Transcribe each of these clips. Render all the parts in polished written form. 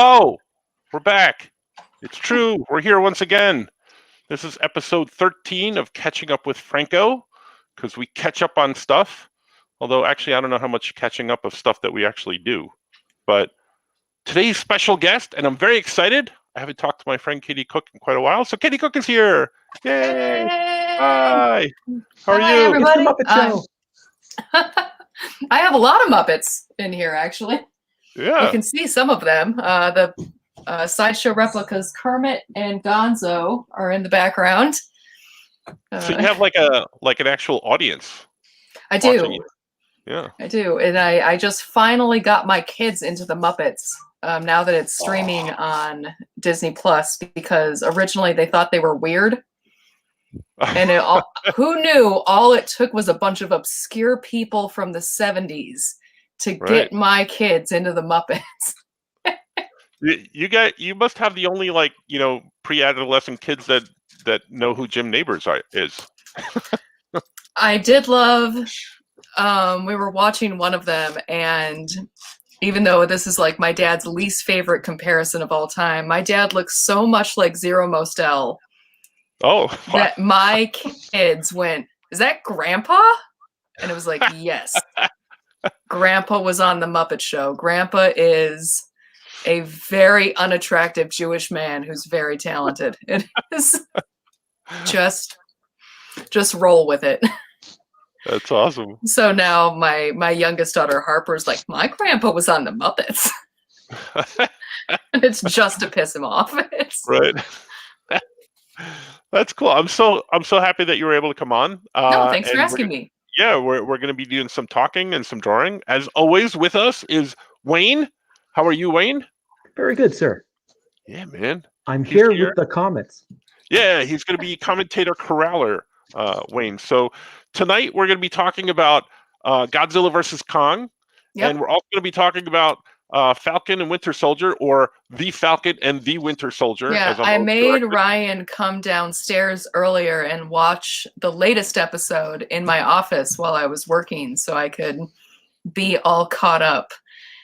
Hello, we're back. It's true. We're here once again. This is episode 13 of Catching Up with Franco, because we catch up on stuff. Although, actually, I don't know how much catching up of stuff that we actually do. But today's special guest, and I'm very excited. I haven't talked to my friend Katie Cook in quite a while. So Katie Cook is here. Yay! Hi. How are you? Everybody. It's the Muppet Show. I have a lot of Muppets in here, actually. Yeah. You can see some of them. The sideshow replicas, Kermit and Gonzo, are in the background. So you have like an actual audience. I do. You. Yeah. I do. And I just finally got my kids into the Muppets now that it's streaming on Disney Plus, because originally they thought they were weird. And who knew all it took was a bunch of obscure people from the 70s to get my kids into the Muppets. You must have the only pre-adolescent kids that know who Jim Neighbors is. I did love we were watching one of them, and even though this is like my dad's least favorite comparison of all time, my dad looks so much like Zero Mostel. Oh, that my kids went, "Is that Grandpa?" And it was like, yes. Grandpa was on the Muppet Show. Grandpa is a very unattractive Jewish man who's very talented. It is just roll with it. That's awesome. So now my youngest daughter Harper's like, my grandpa was on the Muppets. And it's just to piss him off. Right. That's cool. I'm so happy that you were able to come on. No, thanks for asking me. Yeah, we're going to be doing some talking and some drawing. As always, with us is Wayne. How are you, Wayne? Very good, sir. Yeah, man. I'm here with the comments. Yeah, he's going to be commentator corraller, Wayne. So tonight we're going to be talking about Godzilla versus Kong. Yep. And we're also going to be talking about Falcon and Winter Soldier, or The Falcon and the Winter Soldier. Yeah, I made Ryan come downstairs earlier and watch the latest episode in my office while I was working so I could be all caught up,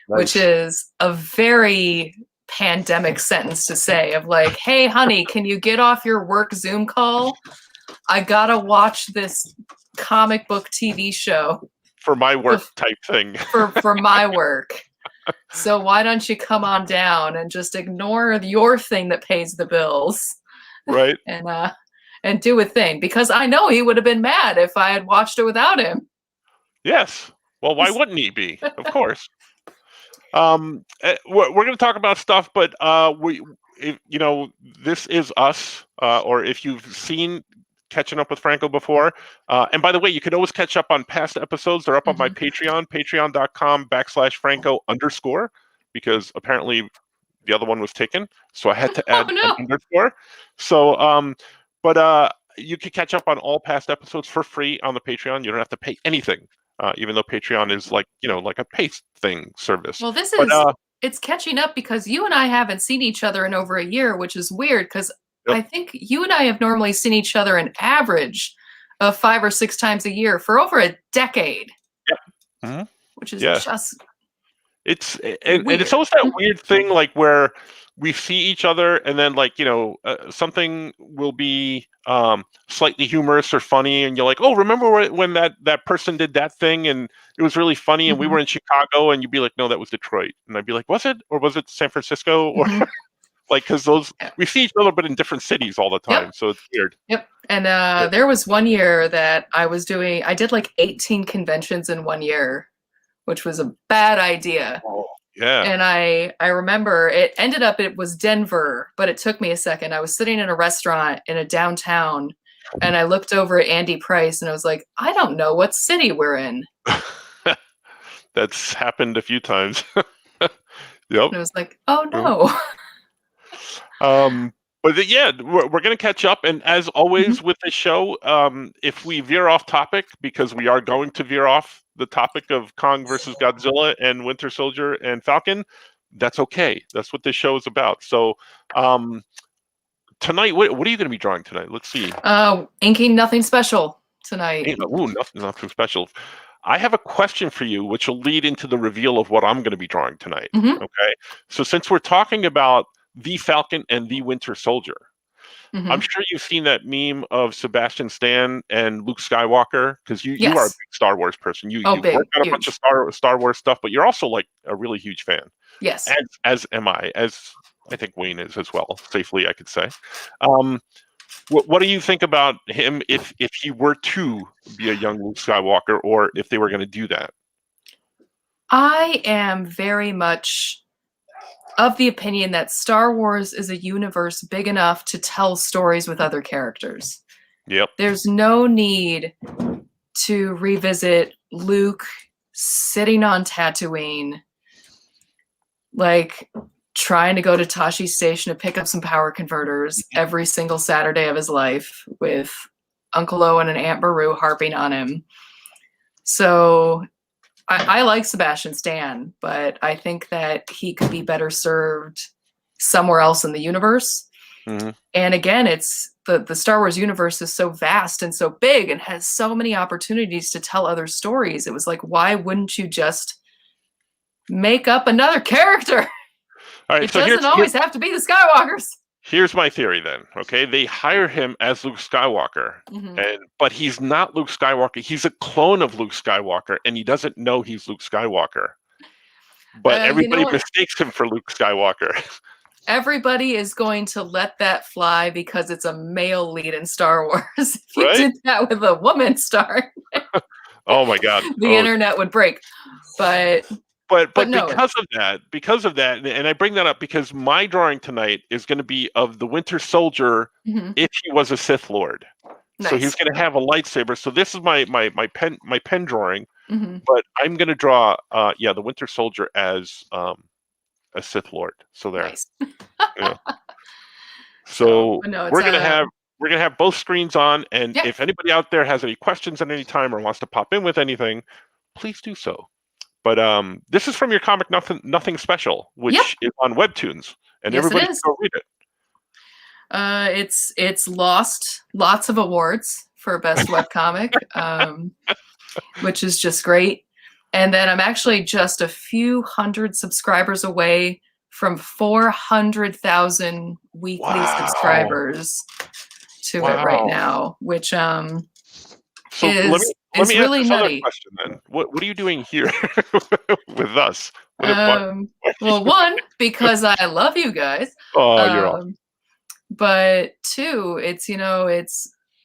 nice. Which is a very pandemic sentence to say, of like, hey, honey, can you get off your work Zoom call? I gotta watch this comic book TV show. For my work type thing. For my work. So why don't you come on down and just ignore your thing that pays the bills, right? And do a thing, because I know he would have been mad if I had watched it without him. Yes. Well, why wouldn't he be? Of course. We're going to talk about stuff, but this is us. Or if you've seen Catching Up with Franco before. And by the way, you can always catch up on past episodes. They're up on my Patreon, patreon.com/Franco_, because apparently the other one was taken. So I had to add an underscore. So, but you can catch up on all past episodes for free on the Patreon. You don't have to pay anything, even though Patreon is like a pay thing service. Well, it's catching up because you and I haven't seen each other in over a year, which is weird because I think you and I have normally seen each other an average of 5 or 6 times a year for over a decade. Yep. Mm-hmm. Which is just and it's almost that weird thing like where we see each other and then something will be slightly humorous or funny and you're like, oh, remember when that person did that thing and it was really funny and we were in Chicago, and you'd be like, no, that was Detroit, and I'd be like, was it, or was it San Francisco, or because we see each other but in different cities all the time. So it's weird. Yep. And there was one year that I did like 18 conventions in 1 year, which was a bad idea. Oh, yeah. And I remember it was Denver, but it took me a second. I was sitting in a restaurant in a downtown and I looked over at Andy Price and I was like, I don't know what city we're in. That's happened a few times. Yep. And I was like, oh no. But we're going to catch up. And as always with the show, if we veer off topic, because we are going to veer off the topic of Kong versus Godzilla and Winter Soldier and Falcon, that's okay. That's what this show is about. So tonight, what are you going to be drawing tonight? Let's see. Inking Nothing Special tonight. Ooh, nothing special. I have a question for you, which will lead into the reveal of what I'm going to be drawing tonight. Mhm. Okay. So since we're talking about the Falcon and the Winter Soldier, I'm sure you've seen that meme of Sebastian Stan and Luke Skywalker, because you are a Yes. big Star Wars person. You Oh, big, worked on a bunch of Star Wars stuff, but you're also like a really huge fan. Yes. As am I, as I think Wayne is as well. Safely, I could say. What do you think about him if he were to be a young Luke Skywalker, or if they were going to do that? I am very much of the opinion that Star Wars is a universe big enough to tell stories with other characters. Yep. There's no need to revisit Luke sitting on Tatooine, like trying to go to Tashi Station to pick up some power converters every single Saturday of his life with Uncle Owen and Aunt Beru harping on him. So I like Sebastian Stan, but I think that he could be better served somewhere else in the universe. And again, it's the Star Wars universe is so vast and so big and has so many opportunities to tell other stories. It was like, why wouldn't you just make up another character? All right, it doesn't always have to be the Skywalkers. Here's my theory then, okay? They hire him as Luke Skywalker, but he's not Luke Skywalker. He's a clone of Luke Skywalker, and he doesn't know he's Luke Skywalker. But everybody mistakes him for Luke Skywalker. Everybody is going to let that fly because it's a male lead in Star Wars. If you did that with a woman star, oh my God, the internet would break. But no, because of that, and I bring that up because my drawing tonight is going to be of the Winter Soldier if he was a Sith Lord. Nice. So he's going to have a lightsaber. So this is my pen drawing, but I'm going to draw the Winter Soldier as a Sith Lord. So there. Nice. So we're gonna have both screens on, and if anybody out there has any questions at any time or wants to pop in with anything, please do so. But this is from your comic, Nothing Special, which is on Webtoons, and everybody can go read it. It's lost lots of awards for best webcomic, which is just great. And then I'm actually just a few hundred subscribers away from 400,000 weekly subscribers to it right now, which Let me really ask nutty. Another question then. What are you doing here with us? Well, one, because I love you guys. Oh, you're awesome. But two, it's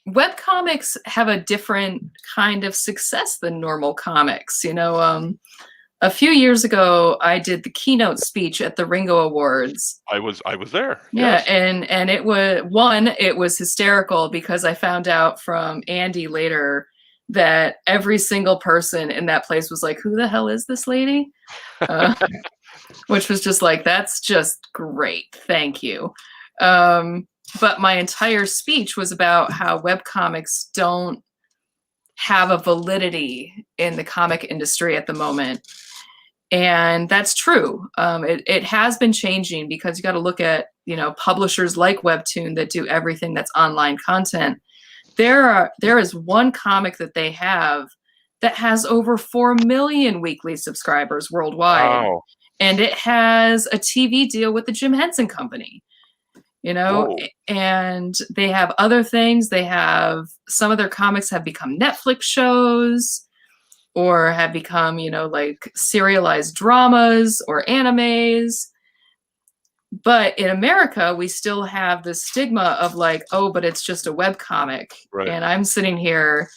webcomics have a different kind of success than normal comics. A few years ago, I did the keynote speech at the Ringo Awards. I was there. Yeah, yes. and it was hysterical because I found out from Andy later that every single person in that place was like, who the hell is this lady? Which was just like, that's just great. Thank you. But my entire speech was about how webcomics don't have a validity in the comic industry at the moment. And that's true. It has been changing because you got to look at, publishers like Webtoon that do everything that's online content. There is one comic that they have that has over 4 million weekly subscribers worldwide. Wow. And it has a TV deal with the Jim Henson Company, Whoa. And they have other things. They have some of their comics have become Netflix shows or have become, like serialized dramas or animes. But in America, we still have the stigma of like, oh, but it's just a webcomic. Right. And I'm sitting here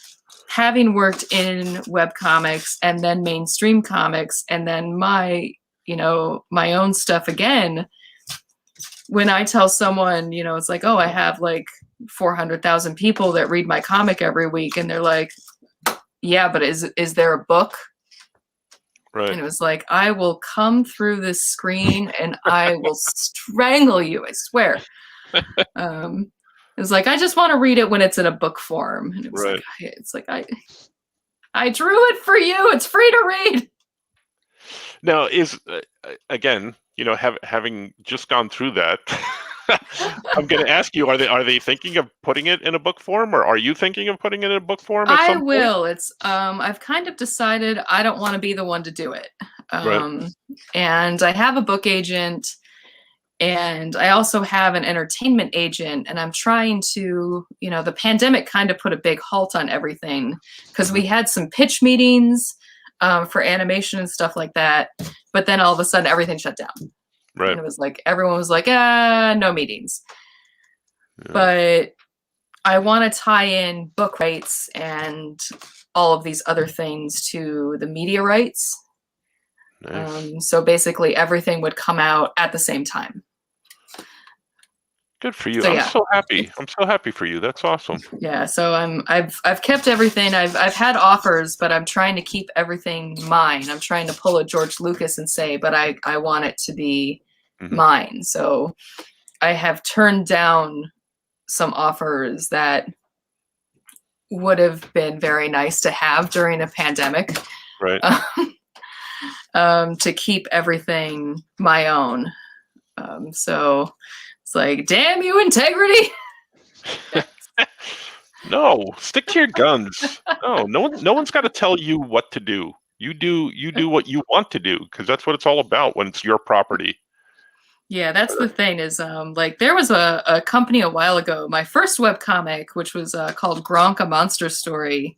having worked in webcomics and then mainstream comics and then my own stuff again. When I tell someone, it's like, oh, I have like 400,000 people that read my comic every week. And they're like, yeah, but is there a book? Right. And it was like, I will come through this screen and I will strangle you, I swear. It was like, I just want to read it when it's in a book form. And it was like, I drew it for you. It's free to read. Now, is again, having just gone through that, I'm going to ask you: are they thinking of putting it in a book form, or are you thinking of putting it in a book form at some I point? will. It's I've kind of decided I don't want to be the one to do it. Right. And I have a book agent, and I also have an entertainment agent, and I'm trying to, the pandemic kind of put a big halt on everything because we had some pitch meetings for animation and stuff like that, but then all of a sudden everything shut down. Right. And it was like everyone was like, no meetings. Yeah. But I want to tie in book rights and all of these other things to the media rights. Nice. So basically everything would come out at the same time. Good for you. So, I'm yeah. so happy. I'm so happy for you. That's awesome. Yeah, so I've kept everything. I've had offers, but I'm trying to keep everything mine. I'm trying to pull a George Lucas and say, but I want it to be mine. So I have turned down some offers that would have been very nice to have during a pandemic. Right. To keep everything my own. So it's like, damn you, integrity. No, stick to your guns. No one's got to tell you what to do. You do what you want to do, because that's what it's all about when it's your property. Yeah, that's the thing is, like there was a company a while ago, my first webcomic, which was called Gronk, a Monster Story.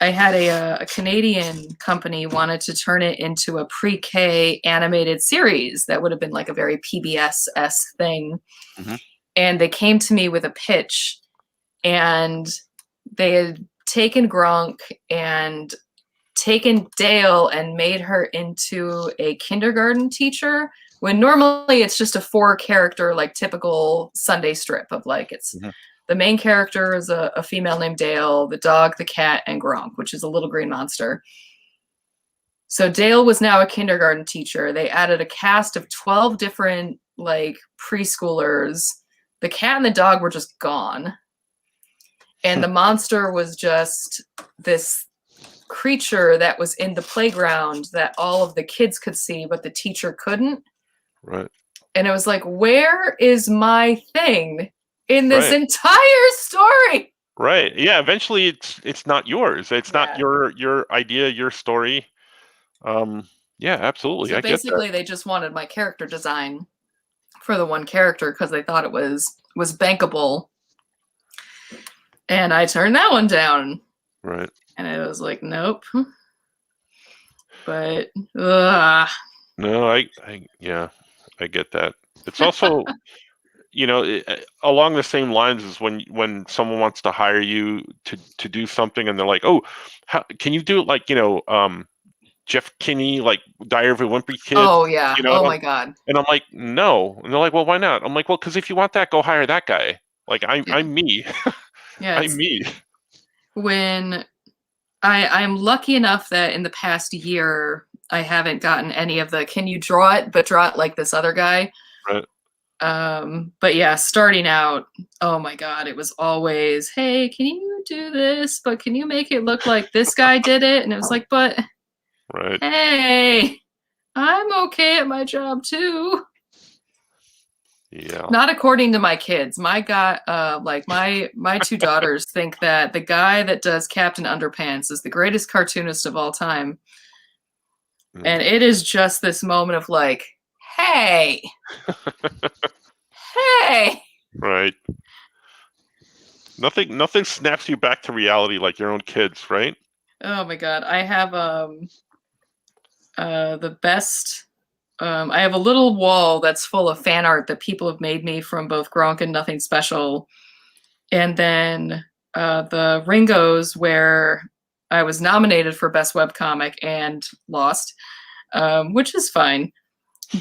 I had a Canadian company wanted to turn it into a pre-K animated series that would have been like a very PBS-esque thing. And they came to me with a pitch, and they had taken Gronk and taken Dale and made her into a kindergarten teacher, when normally it's just a 4-character, like typical Sunday strip of like, it's the main character is a female named Dale, the dog, the cat, and Gronk, which is a little green monster. So Dale was now a kindergarten teacher. They added a cast of 12 different like preschoolers. The cat and the dog were just gone. And the monster was just this creature that was in the playground that all of the kids could see, but the teacher couldn't. Right. And it was like, where is my thing in this entire story? Right. Yeah. Eventually, it's not yours. It's not your idea, your story. Yeah. Absolutely. So I get that. basically, they just wanted my character design for the one character because they thought it was bankable, and I turned that one down. Right. And it was like, nope. But no, I get that. It's also, along the same lines as when someone wants to hire you to do something, and they're like, oh, can you do it like, Jeff Kinney, like Diary of a Wimpy Kid? Oh yeah. Oh my God. And I'm like, no. And they're like, well, why not? I'm like, well, because if you want that, go hire that guy. Like I'm me. Yeah. I'm me. When I'm lucky enough that in the past year I haven't gotten any of the can you draw it, but draw it like this other guy. Right. But yeah, starting out, oh my God, it was always, hey, can you do this? But can you make it look like this guy did it? And it was like, but right. Hey, I'm okay at my job too. Yeah. Not according to my kids. My guy, like my 2 daughters think that the guy that does Captain Underpants is the greatest cartoonist of all time. And it is just this moment of like, hey, hey. Right. Nothing snaps you back to reality like your own kids, right? Oh my God. I have the best. I have a little wall that's full of fan art that people have made me from both Gronk and Nothing Special. And then the Ringos, where I was nominated for Best Webcomic and lost, which is fine.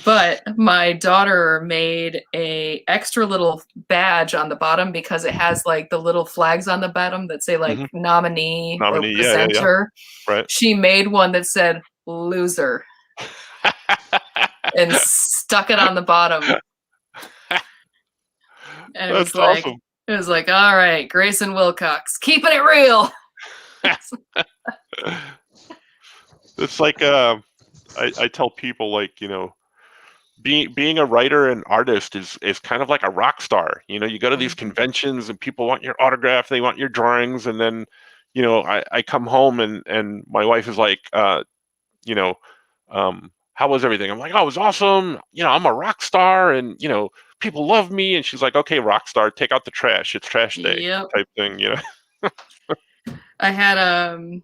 But my daughter made a extra little badge on the bottom because it has like the little flags on the bottom that say like nominee or presenter. Yeah. Right. She made one that said loser and stuck it on the bottom. And it was like, awesome. It was like, all right, Grayson Wilcox, keeping it real. It's like I tell people, like, being a writer and artist is kind of like a rock star. You know, you go to these conventions and people want your autograph, they want your drawings, and then, you know, I come home and my wife is like, you know, how was everything? I'm like, oh, it was awesome. You know, I'm a rock star, and you know, people love me. And she's like, okay, rock star, take out the trash. It's trash day, type thing. You know. I had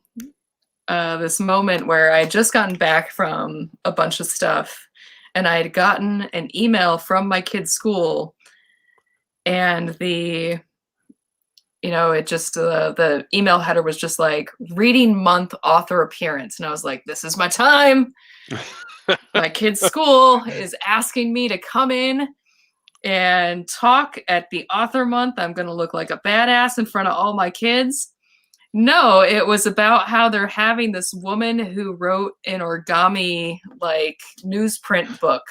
this moment where I had just gotten back from a bunch of stuff, and I had gotten an email from my kid's school, and the email header was just like, reading month author appearance. And I was like, this is my time. My kid's school is asking me to come in and talk at the author month. I'm going to look like a badass in front of all my kids. No, it was about how they're having this woman who wrote an origami like newsprint book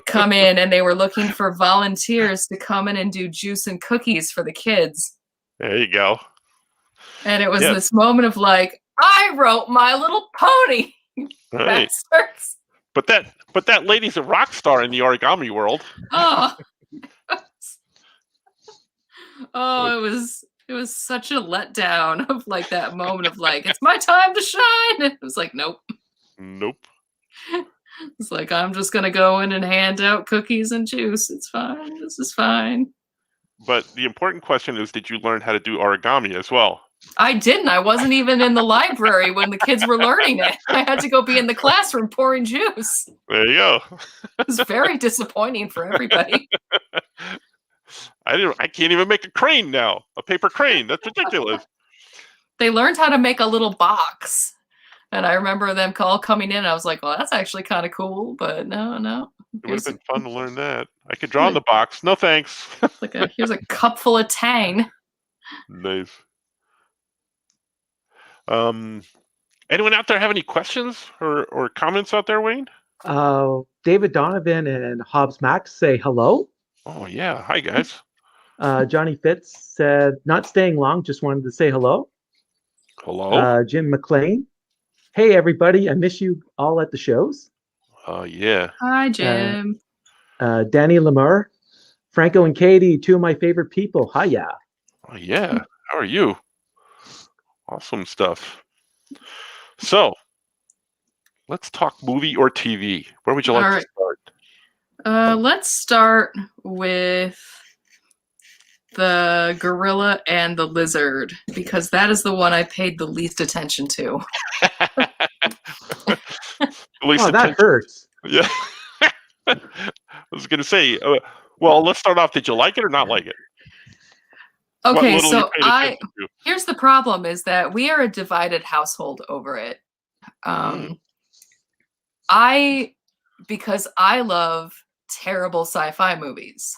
come in, and they were looking for volunteers to come in and do juice and cookies for the kids. There you go. And it was this moment of like, I wrote My Little Pony. Right. But that lady's a rock star in the origami world. Oh, it was such a letdown of like that moment of like, it's my time to shine. It was like, nope. It's like, I'm just gonna go in and hand out cookies and juice. It's fine. This is fine. But the important question is, did you learn how to do origami as well? I didn't. I wasn't even in the library when the kids were learning it. I had to go be in the classroom pouring juice. There you go. It was very disappointing for everybody. I can't even make a crane now. A paper crane. That's ridiculous. They learned how to make a little box. And I remember them all coming in. And I was like, well, that's actually kind of cool. But no. It would have been fun to learn that. I could draw in the box. No thanks. Like here's a cup full of Tang. Nice. Anyone out there have any questions or comments out there, Wayne? David Donovan and Hobbs Max say hello. Oh yeah, hi guys. Johnny Fitz said, not staying long, just wanted to say hello. Hello. Jim McLean. Hey everybody, I miss you all at the shows. Yeah. Hi Jim. Danny Lemur. Franco and Katie, two of my favorite people. Hiya. Oh yeah. How are you? Awesome stuff. So, let's talk movie or TV. Where would you like to start? Let's start with the gorilla and the lizard, because that is the one I paid the least attention to. That hurts. Yeah. I was going to say, well, let's start off. Did you like it or not like it? Okay, so here's the problem is that we are a divided household over it. Because I love terrible sci-fi movies.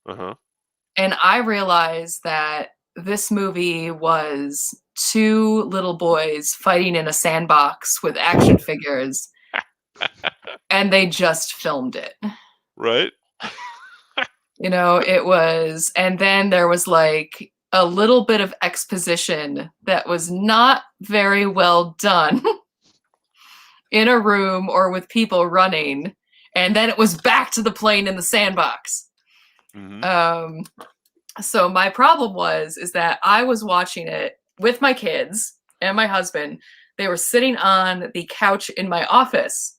And I realized that this movie was two little boys fighting in a sandbox with action figures, and they just filmed it. Right. You know, it was, and then there was like a little bit of exposition that was not very well done in a room or with people running. And then it was back to the plane in the sandbox. So my problem is that I was watching it with my kids and my husband. They were sitting on the couch in my office,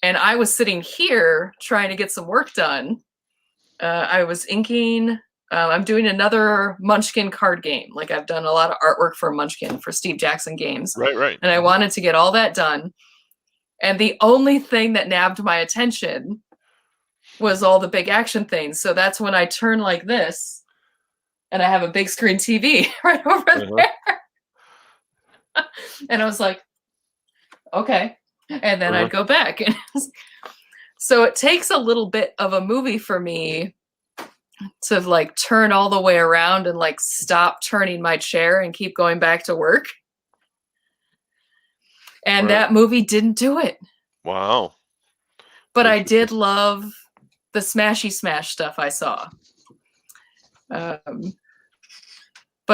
and I was sitting here trying to get some work done. I was inking. I'm doing another Munchkin card game. Like I've done a lot of artwork for Munchkin for Steve Jackson games. Right. And I wanted to get all that done. And the only thing that nabbed my attention was all the big action things. So that's when I turn like this, and I have a big screen TV right over there. And I was like, okay. And then I'd go back. So it takes a little bit of a movie for me to like turn all the way around and like stop turning my chair and keep going back to work. And that movie didn't do it. Wow. But I did love the smashy smash stuff I saw. But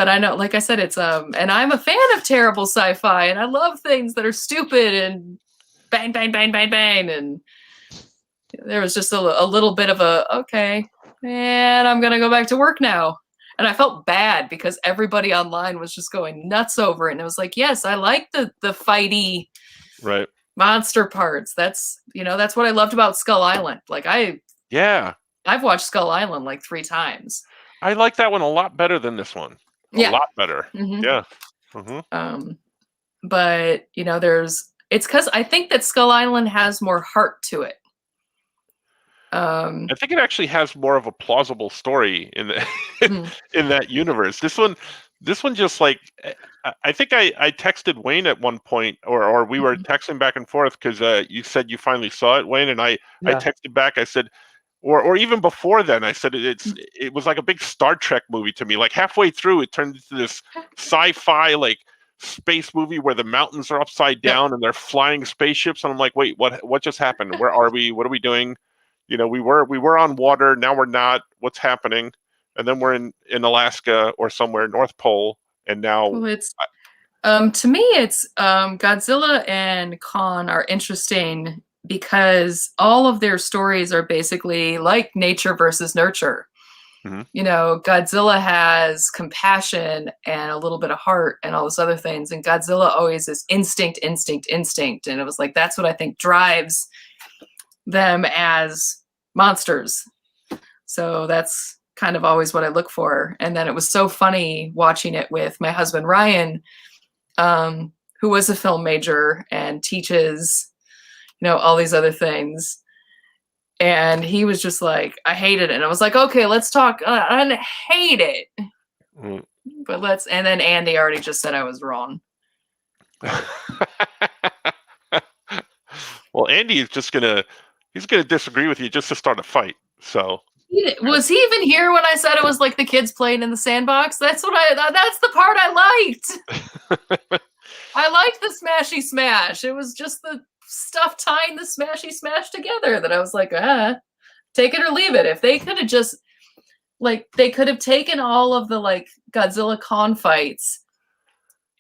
I know, like I said, it's and I'm a fan of terrible sci-fi, and I love things that are stupid and bang, bang, bang, bang, bang, and there was just a little bit of a, okay, and I'm going to go back to work now. And I felt bad because everybody online was just going nuts over it. And it was like, yes, I like the fighty right monster parts. That's, that's what I loved about Skull Island. Like I've watched Skull Island like 3 times. I like that one a lot better than this one. A lot better. Mm-hmm. Yeah. Mm-hmm. But it's because I think that Skull Island has more heart to it. I think it actually has more of a plausible story in the in that universe. This one just like, I think I texted Wayne at one point, or we were texting back and forth because you said you finally saw it, Wayne, and I texted back. I said, or even before then, I said it was like a big Star Trek movie to me. Like halfway through, it turned into this sci-fi like space movie where the mountains are upside down and they're flying spaceships, and I'm like, wait, what just happened? Where are we? What are we doing? We were on water. Now we're not. What's happening? And then we're in Alaska or somewhere, North Pole, and now. Well, it's to me, it's Godzilla and Kong are interesting because all of their stories are basically like nature versus nurture. Godzilla has compassion and a little bit of heart and all those other things, and Godzilla always is instinct, and it was like that's what I think drives them as monsters. So that's kind of always what I look for. And then it was so funny watching it with my husband Ryan, who was a film major and teaches all these other things, and he was just like, I hated it. And I was like, okay, let's talk. I hate it, but let's. And then Andy already just said I was wrong. Well, Andy is just he's gonna disagree with you just to start a fight. So was he even here when I said it was like the kids playing in the sandbox? That's the part I liked. I liked the smashy smash. It was just the stuff tying the smashy smash together that I was like, take it or leave it. If they could have just they could have taken all of the like Godzilla Kong fights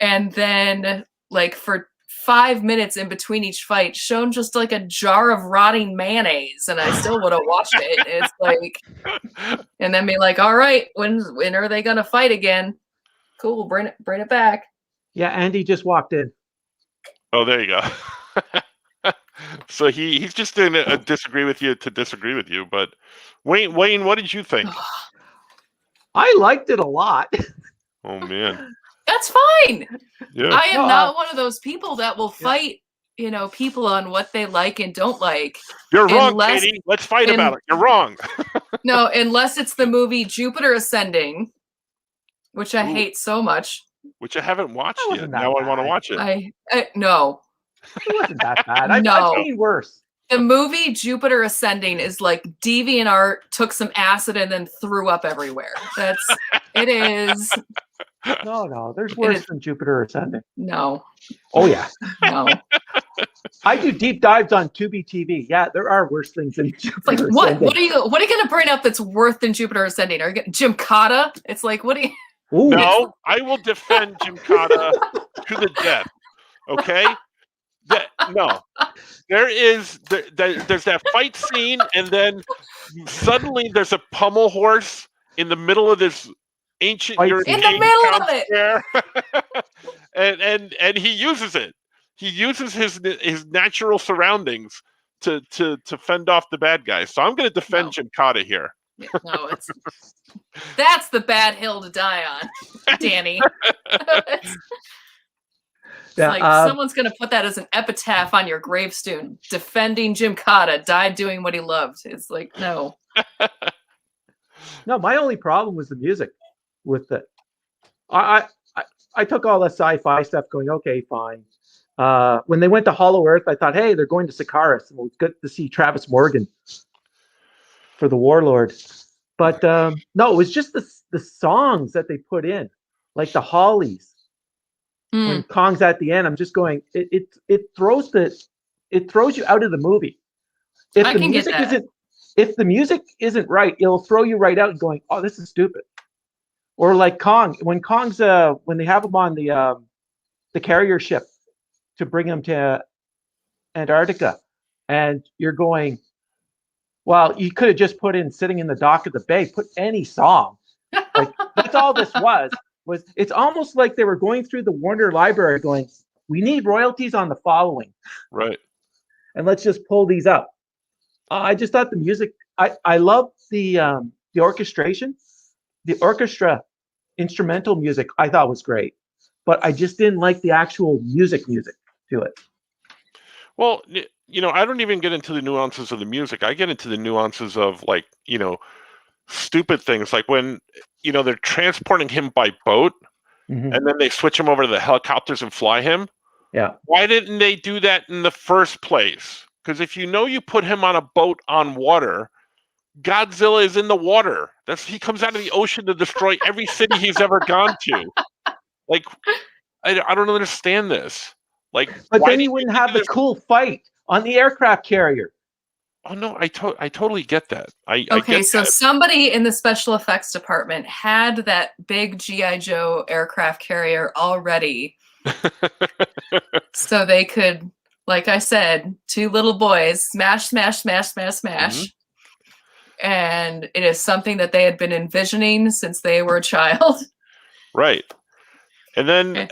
and then for 5 minutes in between each fight shown just like a jar of rotting mayonnaise, and I still would have watched it. It's like, and then be like, all right, when are they gonna fight again? Cool, bring it back. Yeah, Andy just walked in. Oh, there you go. So he's just gonna disagree with you to disagree with you. But Wayne, what did you think? I liked it a lot. Oh man. That's fine. Yeah. I am not one of those people that will fight, people on what they like and don't like. You're wrong, Katie. Let's fight about it. You're wrong. No, unless it's the movie Jupiter Ascending, which I hate so much. Which I haven't watched yet. Now I want to watch it. I no. It wasn't that bad. I've seen worse. The movie Jupiter Ascending is like DeviantArt took some acid and then threw up everywhere. It is. No, there's worse than Jupiter Ascending. No. Oh yeah. No. I do deep dives on Tubi TV. Yeah, there are worse things than Jupiter Ascending. What are you going to bring up that's worse than Jupiter Ascending? Are you getting Jim Cotta? It's like, what do you? Ooh. No, I will defend Jim Cotta to the death. Okay. No, there's that fight scene, and then suddenly there's a pommel horse in the middle of this ancient European in the middle of it, and he uses it. He uses his natural surroundings to fend off the bad guys. So I'm going to defend Jim Cotta here. No, that's the bad hill to die on, Danny. Someone's going to put that as an epitaph on your gravestone. Defending Jim Cotta, died doing what he loved. It's like, no. No, my only problem was the music with it. I took all the sci-fi stuff going, okay, fine. When they went to Hollow Earth, I thought, hey, they're going to Sikaris. And it was good to see Travis Morgan for the Warlord. But no, it was just the songs that they put in, like the Hollies. When Kong's at the end, I'm just going. It throws you out of the movie. If the music isn't right, it'll throw you right out and going, oh, this is stupid. Or like Kong, when they have him on the carrier ship to bring him to Antarctica, and you're going, Well, you could have just put in "Sitting in the Dock of the Bay." Put any song. Like that's all this was. It's almost like they were going through the Warner Library, going, "We need royalties on the following, Right. and let's just pull these up." I just thought the music. I love the orchestration, the orchestra instrumental music. I thought was great, but I just didn't like the actual music to it. Well, I don't even get into the nuances of the music. I get into the nuances of like, stupid things like when, they're transporting him by boat Mm-hmm. and then they switch him over to the helicopters and fly him. Yeah. Why didn't they do that in the first place? Because if you put him on a boat on water, Godzilla is in the water. He comes out of the ocean to destroy every city he's ever gone to. Like, I don't understand this. Like, but then you wouldn't have the cool fight on the aircraft carrier. Oh no, I totally get that. I Okay, so that. Somebody in the special effects department had that big G.I. Joe aircraft carrier already, so they could, like I said, two little boys smash, smash, smash, smash, smash. Mm-hmm. And it is something that they had been envisioning since they were a child. Right. And then,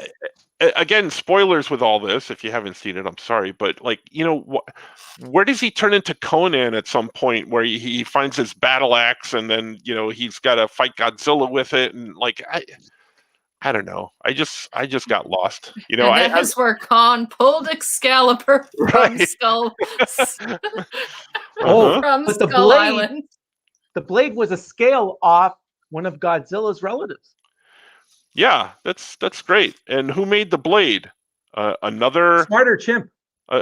again, spoilers with all this. If you haven't seen it, I'm sorry. But, like, where does he turn into Conan at some point where he finds his battle axe and then, he's got to fight Godzilla with it? And, like, I don't know. I just got lost. And that is where Khan pulled Excalibur from Skull. From but Skull Island. The blade was a scale off one of Godzilla's relatives. Yeah, that's great. And who made the blade? Another smarter chimp.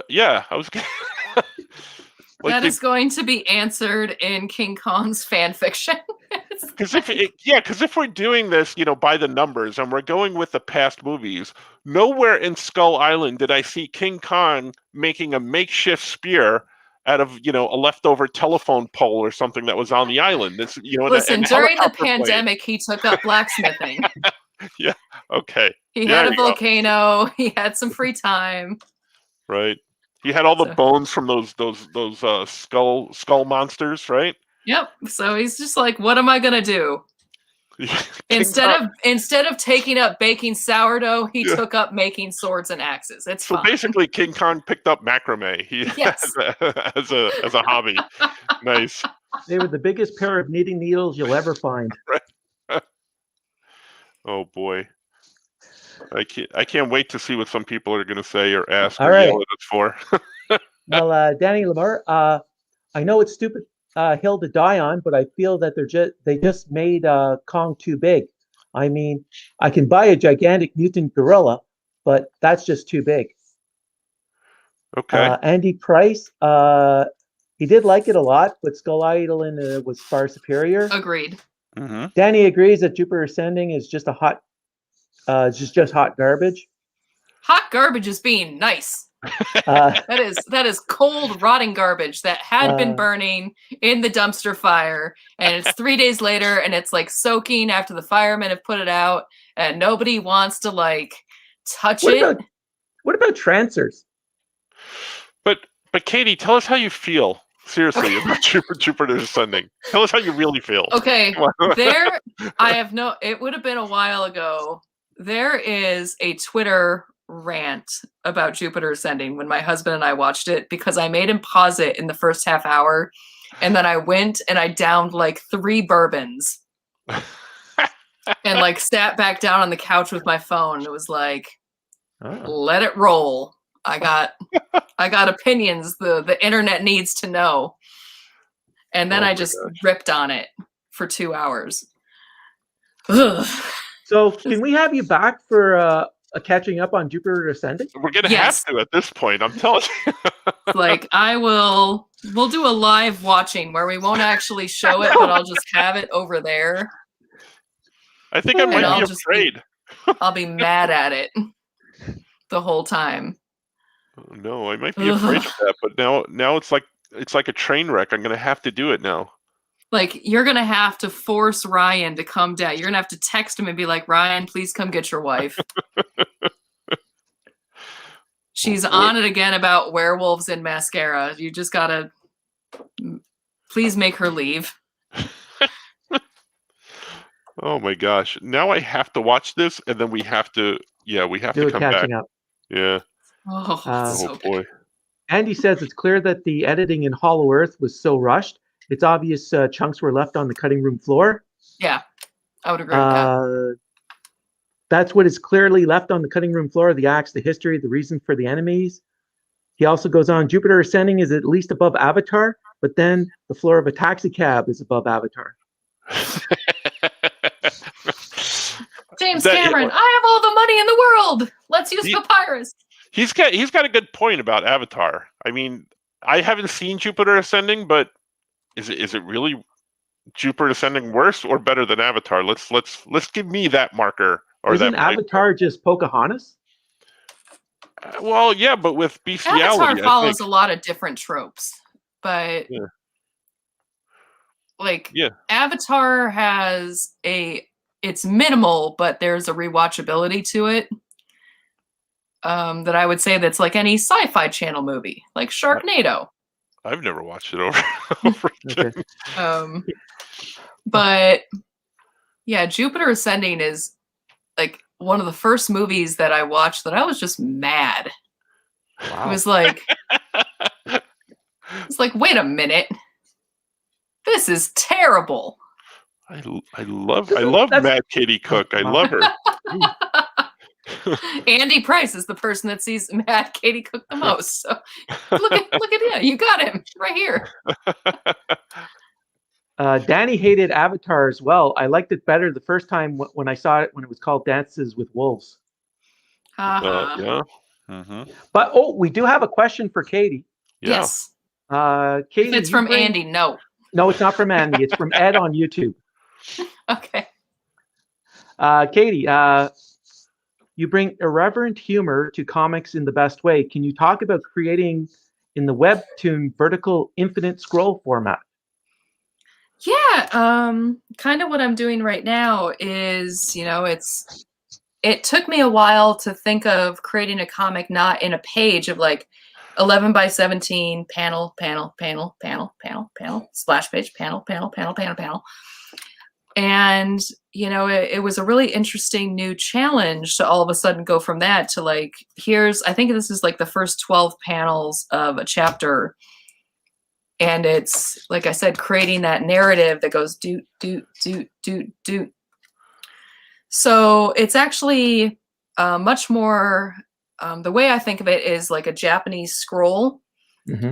Yeah, I was. That is going to be answered in King Kong's fan fiction. Because if we're doing this, by the numbers, and we're going with the past movies, nowhere in Skull Island did I see King Kong making a makeshift spear out of a leftover telephone pole or something that was on the island. Listen, during the pandemic, he took up blacksmithing. Yeah. Okay. He had a volcano. He had some free time. Right. He had all the bones from those skull monsters, right? Yep. So he's just like, what am I gonna do? Instead of taking up baking sourdough, he took up making swords and axes. It's fine. Basically, King Kong picked up macrame. Yes. as a hobby. Nice. They were the biggest pair of knitting needles you'll ever find. Right. Oh boy, I can't wait to see what some people are going to say or ask or yell at us for. Well, Danny Lamar, I know it's stupid hill to die on, but I feel that they just made Kong too big. I mean, I can buy a gigantic mutant gorilla, but that's just too big. Okay. Andy Price, he did like it a lot, but Skull Island was far superior. Agreed. Mm-hmm. Danny agrees that Jupiter Ascending is just hot garbage. Hot garbage is being nice. That is cold, rotting garbage that had been burning in the dumpster fire, and it's 3 days later, and it's like soaking after the firemen have put it out, and nobody wants to like touch it. What about Trancers? But Katie, tell us how you feel. Seriously, about Jupiter Ascending. Tell us how you really feel. Okay, it would have been a while ago. There is a Twitter rant about Jupiter Ascending when my husband and I watched it, because I made him pause it in the first half hour, and then I went and I downed like 3 bourbons and like sat back down on the couch with my phone. It was like, let it roll. I got opinions the internet needs to know. And then I just ripped on it for 2 hours. Ugh. So can we have you back for a catching up on Jupiter Ascending? We're going to have to at this point, I'm telling you. Like, we'll do a live watching where we won't actually show it, but I'll just have it over there. I think I might be afraid. I'll be mad at it the whole time. Oh, no, I might be afraid of that, but now it's like a train wreck. I'm going to have to do it now. Like, you're going to have to force Ryan to come down. You're going to have to text him and be like, Ryan, please come get your wife. She's on it again about werewolves and mascara. You just got to, Please make her leave. Oh my gosh! Now I have to watch this, and then we have to Do a come back. catching up. Yeah. Oh, Oh boy. Andy says it's clear that the editing in Hollow Earth was so rushed. It's obvious chunks were left on the cutting room floor. Yeah, I would agree with that. That's what is clearly left on the cutting room floor: the axe, the history, the reason for the enemies. He also goes on, Jupiter Ascending is at least above Avatar, but then the floor of a taxi cab is above Avatar. James Cameron, I have all the money in the world. Let's use papyrus. He's got a good point about Avatar. I mean, I haven't seen Jupiter Ascending, but is it really Jupiter Ascending worse or better than Avatar? Let's give me that marker. Or Isn't that Avatar just Pocahontas? Well, yeah, but with bestiality, Avatar follows a lot of different tropes, but Avatar has it's minimal, but there's a rewatchability to it. That I would say that's like any sci-fi channel movie, like Sharknado. I've never watched it over again. But yeah, Jupiter Ascending is like one of the first movies that I watched that I was just mad. Wow. It was like, wait a minute, this is terrible. I love Mad Katie Cook. I love her. Andy Price is the person that sees Mad Katie Cook the most. So look at him. You got him right here. Danny hated Avatar as well. I liked it better the first time when I saw it when it was called Dances with Wolves. Yeah. Mm-hmm. But we do have a question for Katie. Yeah. Yes. Katie, if it's from Andy, no. No, it's not from Andy. It's from Ed on YouTube. Okay. Katie, you bring irreverent humor to comics in the best way. Can you talk about creating in the webtoon vertical infinite scroll format? Yeah, kind of what I'm doing right now is, it took me a while to think of creating a comic not in a page of like 11 by 17 panel, splash page, panel. And, it was a really interesting new challenge to all of a sudden go from that to like, I think this is like the first 12 panels of a chapter. And it's, like I said, creating that narrative that goes do. So it's actually much more, the way I think of it is like a Japanese scroll,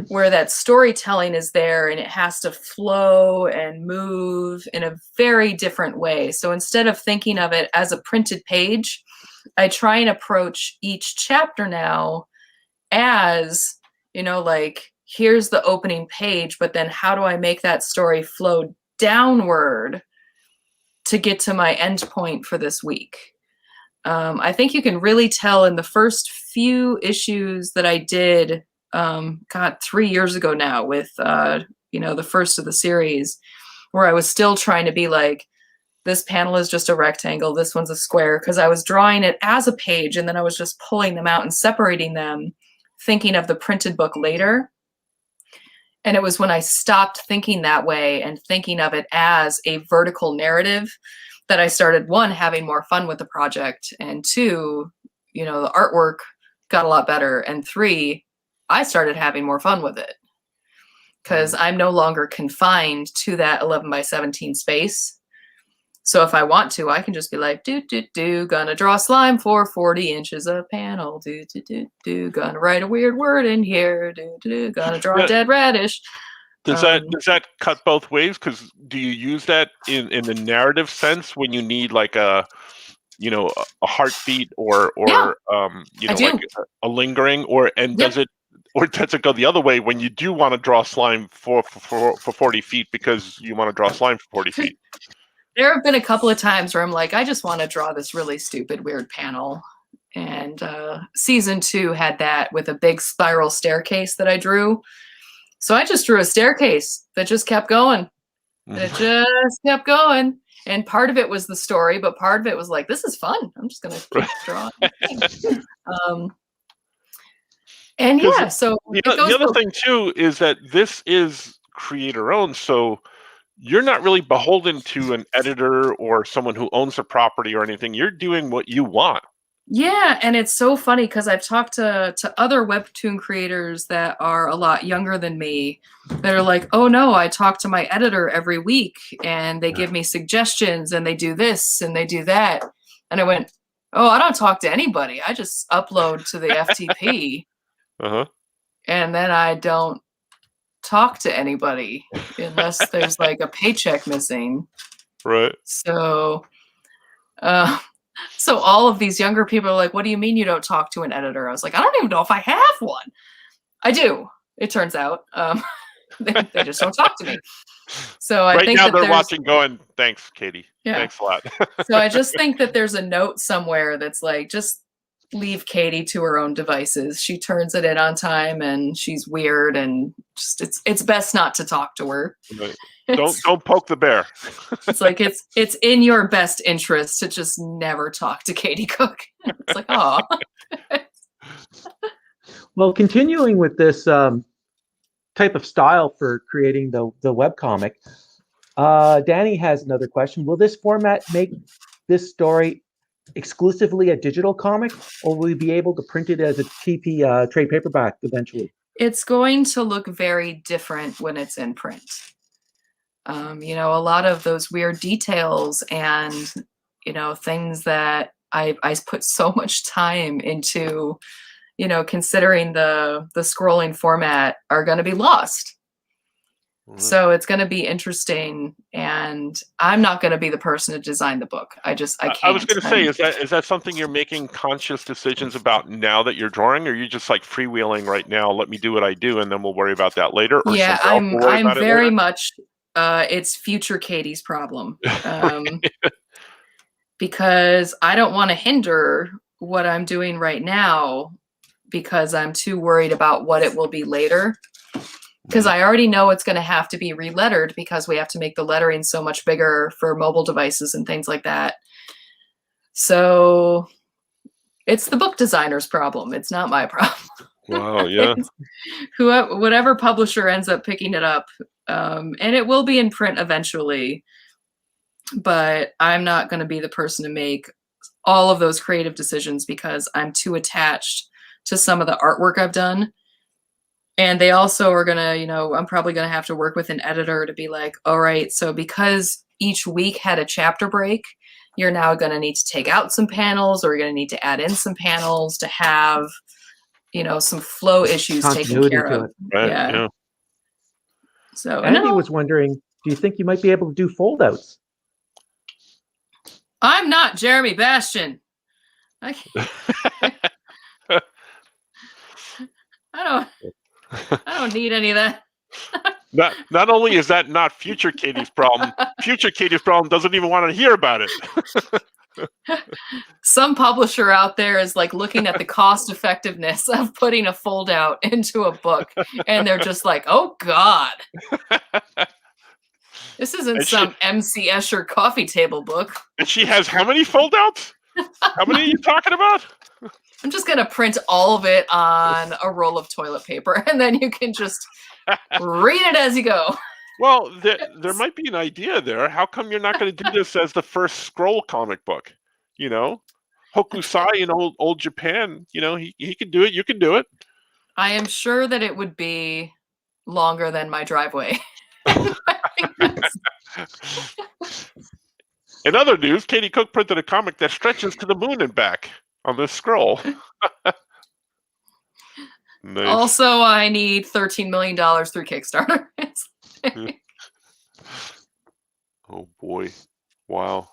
where that storytelling is there and it has to flow and move in a very different way. So instead of thinking of it as a printed page, I try and approach each chapter now as, like, here's the opening page, but then how do I make that story flow downward to get to my end point for this week? I think you can really tell in the first few issues that I did, 3 years ago now with, the first of the series, where I was still trying to be like, this panel is just a rectangle, this one's a square, because I was drawing it as a page and then I was just pulling them out and separating them, thinking of the printed book later. And it was when I stopped thinking that way and thinking of it as a vertical narrative that I started, one, having more fun with the project, and two, the artwork got a lot better, and three, I started having more fun with it because I'm no longer confined to that 11 by 17 space. So if I want to, I can just be like, gonna draw slime for 40 inches of panel, gonna write a weird word in here, gonna draw a dead radish. Does that cut both ways? Because do you use that in the narrative sense when you need like a heartbeat or like a lingering, does it go the other way when you do want to draw slime for 40 feet because you want to draw slime for 40 feet? There have been a couple of times where I'm like, I just want to draw this really stupid, weird panel. And season 2 had that with a big spiral staircase that I drew. So I just drew a staircase that just kept going. And it just kept going. And part of it was the story, but part of it was like, this is fun. I'm just going to keep drawing. And yeah, so the other thing too is that this is creator-owned, so you're not really beholden to an editor or someone who owns the property or anything. You're doing what you want. Yeah, and it's so funny because I've talked to other webtoon creators that are a lot younger than me that are like, oh no, I talk to my editor every week and they give me suggestions and they do this and they do that. And I went, oh, I don't talk to anybody. I just upload to the FTP. And then I don't talk to anybody unless there's like a paycheck missing. Right. So so all of these younger people are like, what do you mean you don't talk to an editor? I was like, I don't even know if I have one. I do, it turns out. They just don't talk to me. So I think now that they're watching going, thanks, Katie. Yeah. Thanks a lot. So I just think that there's a note somewhere that's like, just leave Katie to her own devices. She turns it in on time and she's weird and just it's best not to talk to her. Right. Don't poke the bear. It's like it's in your best interest to just never talk to Katie Cook. It's like, oh. Well, continuing with this type of style for creating the webcomic, Danny has another question. Will this format make this story exclusively a digital comic, or will we be able to print it as a TP trade paperback eventually? It's going to look very different when it's in print. You know, a lot of those weird details and, you know, things that I put so much time into, you know, considering the scrolling format are going to be lost. So it's going to be interesting, and I'm not going to be the person to design the book. I can't. I was going to say, is that something you're making conscious decisions about now that you're drawing, or are you just like freewheeling right now? Let me do what I do, and then we'll worry about that later. Or yeah, I'm very much. It's future Katie's problem, because I don't want to hinder what I'm doing right now because I'm too worried about what it will be later. Because I already know it's going to have to be relettered because we have to make the lettering so much bigger for mobile devices and things like that. So it's the book designer's problem. It's not my problem. Wow, yeah. Whatever publisher ends up picking it up, and it will be in print eventually, but I'm not going to be the person to make all of those creative decisions because I'm too attached to some of the artwork I've done. And they also are going to, you know, I'm probably going to have to work with an editor to be like, all right, so because each week had a chapter break, you're now going to need to take out some panels, or you're going to need to add in some panels to have, you know, some flow issues taken care of. Right, yeah. So Andy was wondering, do you think you might be able to do foldouts? I'm not Jeremy Bastian. I don't need any of that. Not only is that not future Katie's problem, future Katie's problem doesn't even want to hear about it. Some publisher out there is like looking at the cost effectiveness of putting a fold out into a book, and they're just like, oh God. This isn't some MC Escher coffee table book. And she has how many foldouts? How many are you talking about? I'm just going to print all of it on a roll of toilet paper, and then you can just read it as you go. Well, there might be an idea there. How come you're not going to do this as the first scroll comic book? You know, Hokusai in old Japan, you know, he could do it. You can do it. I am sure that it would be longer than my driveway. In other news, Katie Cook printed a comic that stretches to the moon and back on this scroll. Nice. Also, I need $13 million through Kickstarter. Oh boy. Wow.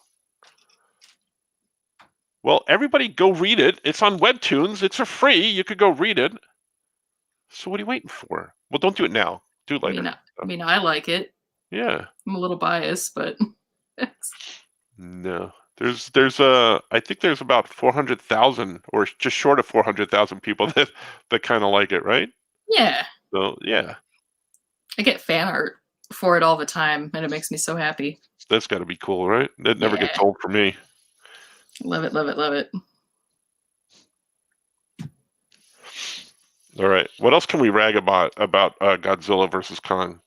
Well, everybody go read it. It's on Webtoons. It's for free. You could go read it. So what are you waiting for? Well, don't do it now. Do it later. I mean, I like it. Yeah. I'm a little biased, but no. I think there's about 400,000 or just short of 400,000 people that kind of like it, right? Yeah. So, yeah. I get fan art for it all the time, and it makes me so happy. That's got to be cool, right? That never gets old for me. Love it, love it, love it. All right. What else can we rag about Godzilla versus Kong?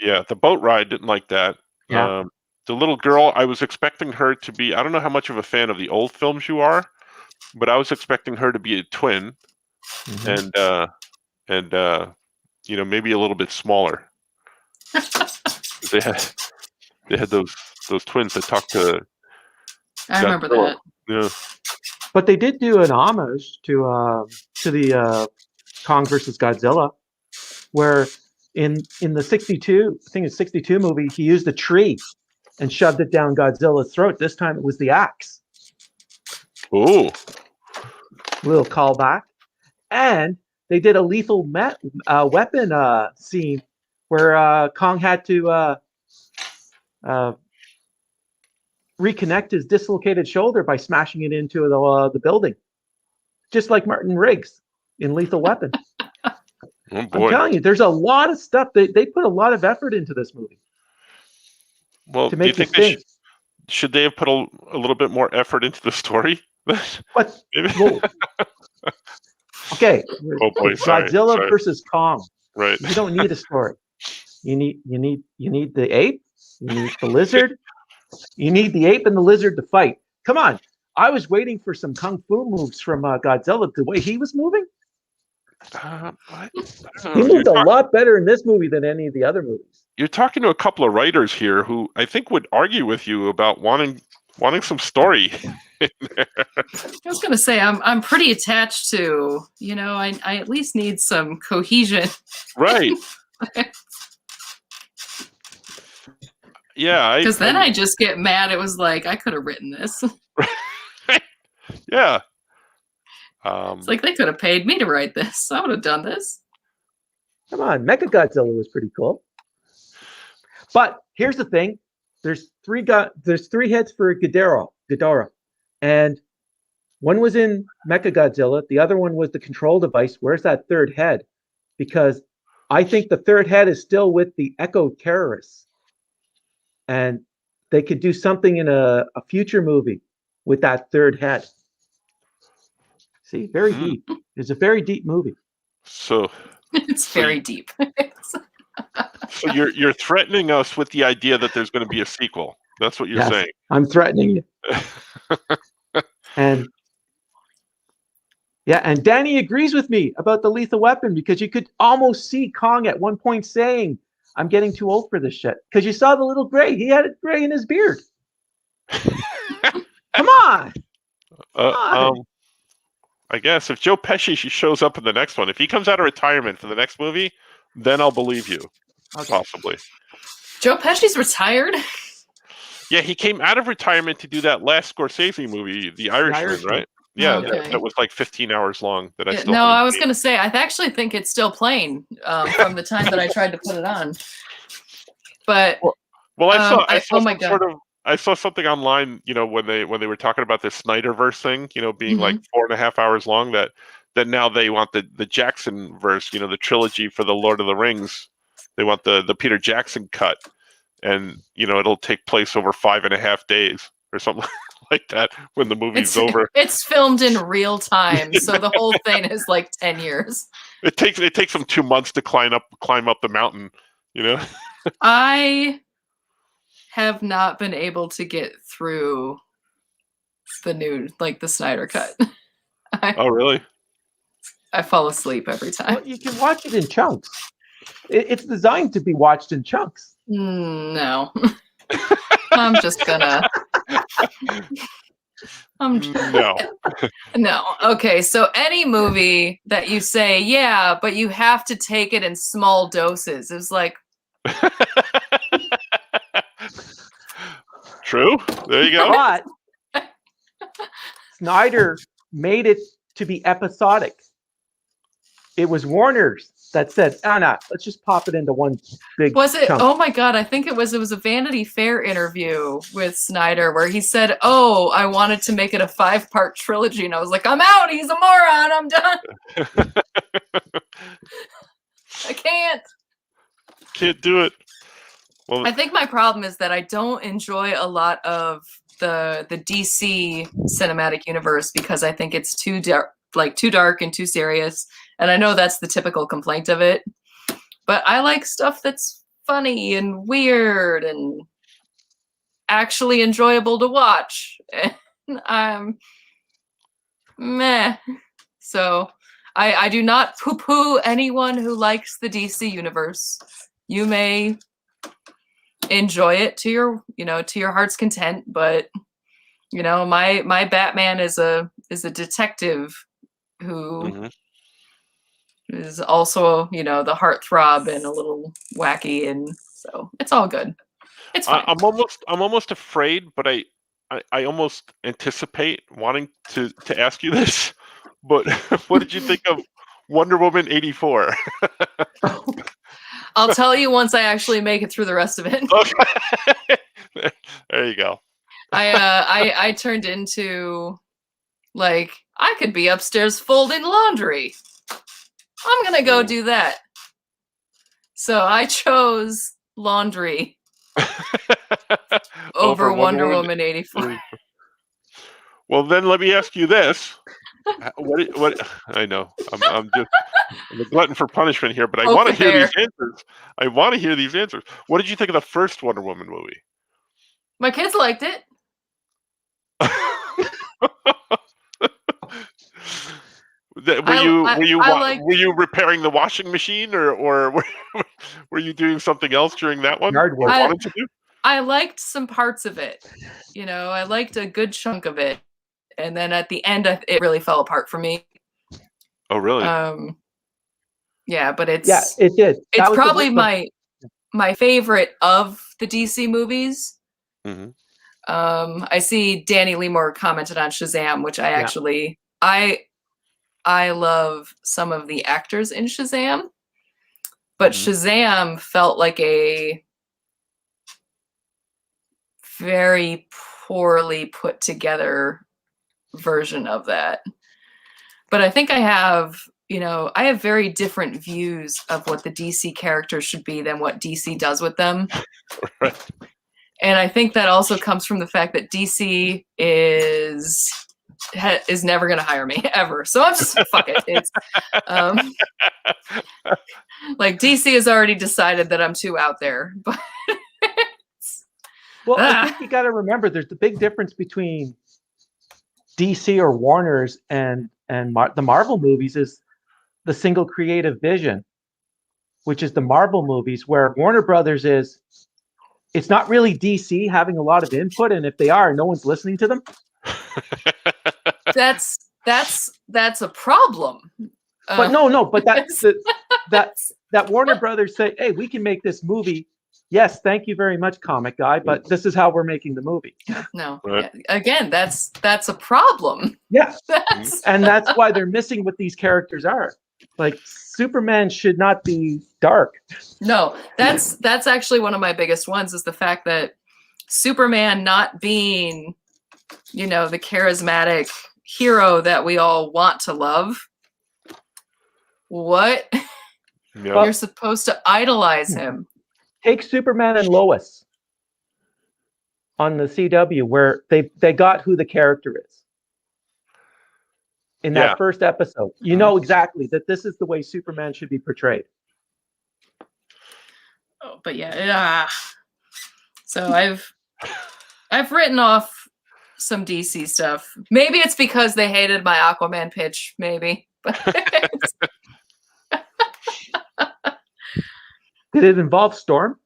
Yeah, the boat ride, didn't like that. Yeah. The little girl, I was expecting her to be, I don't know how much of a fan of the old films you are, but I was expecting her to be a twin and you know, maybe a little bit smaller. They had those twins that talked to I remember Godzilla. that. Yeah. But they did do an homage to the Kong versus Godzilla, where in the 62, I think it's 62 movie, he used a tree and shoved it down Godzilla's throat. This time it was the axe. Ooh. Little callback. And they did a lethal weapon scene where Kong had to reconnect his dislocated shoulder by smashing it into the building, just like Martin Riggs in Lethal Weapon. Oh boy. I'm telling you, there's a lot of stuff. They put a lot of effort into this movie. Well, to do you make you think they think. should they have put a little bit more effort into the story? But Maybe. well, okay, Oh boy, sorry. Godzilla versus Kong. Right. You don't need a story. You need the ape. You need the lizard. You need the ape and the lizard to fight. Come on. I was waiting for some kung fu moves from Godzilla. The way he was moving, he moved a lot better in this movie than any of the other movies. You're talking to a couple of writers here who I think would argue with you about wanting some story in there. I was gonna say I'm pretty attached to, you know, I at least need some cohesion. Right. Yeah. Because then I just get mad. It was like I could have written this. Yeah. It's like they could have paid me to write this. I would have done this. Come on, Mechagodzilla was pretty cool. But here's the thing: there's three heads for Ghidorah, and one was in Mechagodzilla. The other one was the control device. Where's that third head? Because I think the third head is still with the Echo terrorists, and they could do something in a future movie with that third head. See, very deep. It's a very deep movie. So it's very deep. So you're threatening us with the idea that there's going to be a sequel. That's what you're saying. I'm threatening you. And yeah, and Danny agrees with me about the Lethal Weapon because you could almost see Kong at one point saying, "I'm getting too old for this shit." Because you saw the little gray. He had it gray in his beard. Come on. I guess if Joe Pesci shows up in the next one, if he comes out of retirement for the next movie, then I'll believe you. Okay. Possibly. Joe Pesci's retired? Yeah, he came out of retirement to do that last Scorsese movie, The Irishman, right? Yeah, okay. that was like 15 hours long. That I still I was going to say, I actually think it's still playing from the time that I tried to put it on. But I saw something online, you know, when they were talking about the Snyderverse thing, you know, being like 4.5 hours long, that now they want the Jackson verse, you know, the trilogy for the Lord of the Rings. They want the Peter Jackson cut, and you know, it'll take place over 5.5 days or something like that when the movie's over. It's filmed in real time, so the whole thing is like 10 years. It takes them 2 months to climb up the mountain, you know. I have not been able to get through the Snyder cut. Oh, really? I fall asleep every time. Well, you can watch it in chunks. It's designed to be watched in chunks. No. I'm just gonna... No. Okay, so any movie that you say, yeah, but you have to take it in small doses, is like... True. There you go. But Snyder made it to be episodic. It was Warner's that said, no, let's just pop it into one big chunk. Oh my God, I think it was a Vanity Fair interview with Snyder where he said, oh, I wanted to make it a 5-part trilogy. And I was like, I'm out. He's a moron. I'm done. I can't do it. Well, I think my problem is that I don't enjoy a lot of the DC cinematic universe because I think it's too dark and too serious. And I know that's the typical complaint of it, but I like stuff that's funny and weird and actually enjoyable to watch. And I'm meh. So I do not poo-poo anyone who likes the DC universe. You may enjoy it to your, to your heart's content, but my Batman is a detective who is also, the heartthrob and a little wacky, and so it's all good. It's fine. I'm almost afraid, but I almost anticipate wanting to ask you this. But what did you think of Wonder Woman 84? I'll tell you once I actually make it through the rest of it. Okay. There you go. I turned into, like, I could be upstairs folding laundry. I'm gonna go do that. So I chose laundry over Wonder Woman 84. Well, then let me ask you this. What I know I'm a glutton for punishment here, but I want to hear these answers. I want to hear these answers. What did you think of the first Wonder Woman movie? My kids liked it. Were you repairing the washing machine, or were you doing something else during that one? Yard work. Wanted to do? I liked some parts of it. I liked a good chunk of it. And then at the end, it really fell apart for me. Oh, really? Yeah, but it did. It's probably my favorite of the DC movies. Mm-hmm. I see Danny Lemore commented on Shazam, which I actually I love some of the actors in Shazam, but Shazam felt like a very poorly put together version of that. But I think I have very different views of what the DC characters should be than what DC does with them. Right. And I think that also comes from the fact that DC is never going to hire me ever. So I'm just fuck it. It's like DC has already decided that I'm too out there. But well, I think you got to remember there's the big difference between DC or Warner's and the Marvel movies is the single creative vision, which is the Marvel movies, where Warner Brothers it's not really DC having a lot of input, and if they are, no one's listening to them. That's a problem. But but that Warner Brothers say, hey, we can make this movie. Yes, thank you very much, comic guy, but this is how we're making the movie. No, right. Again, that's a problem. Yeah, and that's why they're missing what these characters are. Like, Superman should not be dark. No, that's actually one of my biggest ones, is the fact that Superman not being, the charismatic hero that we all want to love. What? Yeah. You're supposed to idolize him. Take Superman and Lois on the CW, where they got who the character is. In that first episode, you know exactly that this is the way Superman should be portrayed. Oh, but so I've written off some DC stuff. Maybe it's because they hated my Aquaman pitch. Maybe. Did it involve Storm?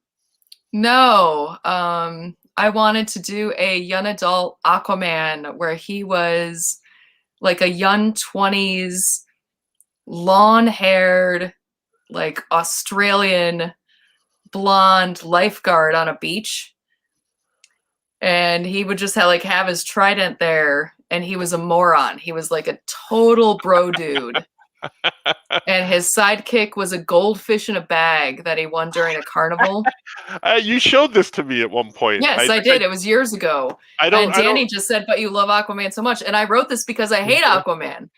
No. I wanted to do a young adult Aquaman where he was like a young 20s, long-haired, like Australian blonde lifeguard on a beach. And he would just have his trident there, and he was a moron. He was like a total bro dude. And his sidekick was a goldfish in a bag that he won during a carnival. You showed this to me at one point. Yes, I did. It was years ago. And Danny just said, but you love Aquaman so much. And I wrote this because I hate Aquaman.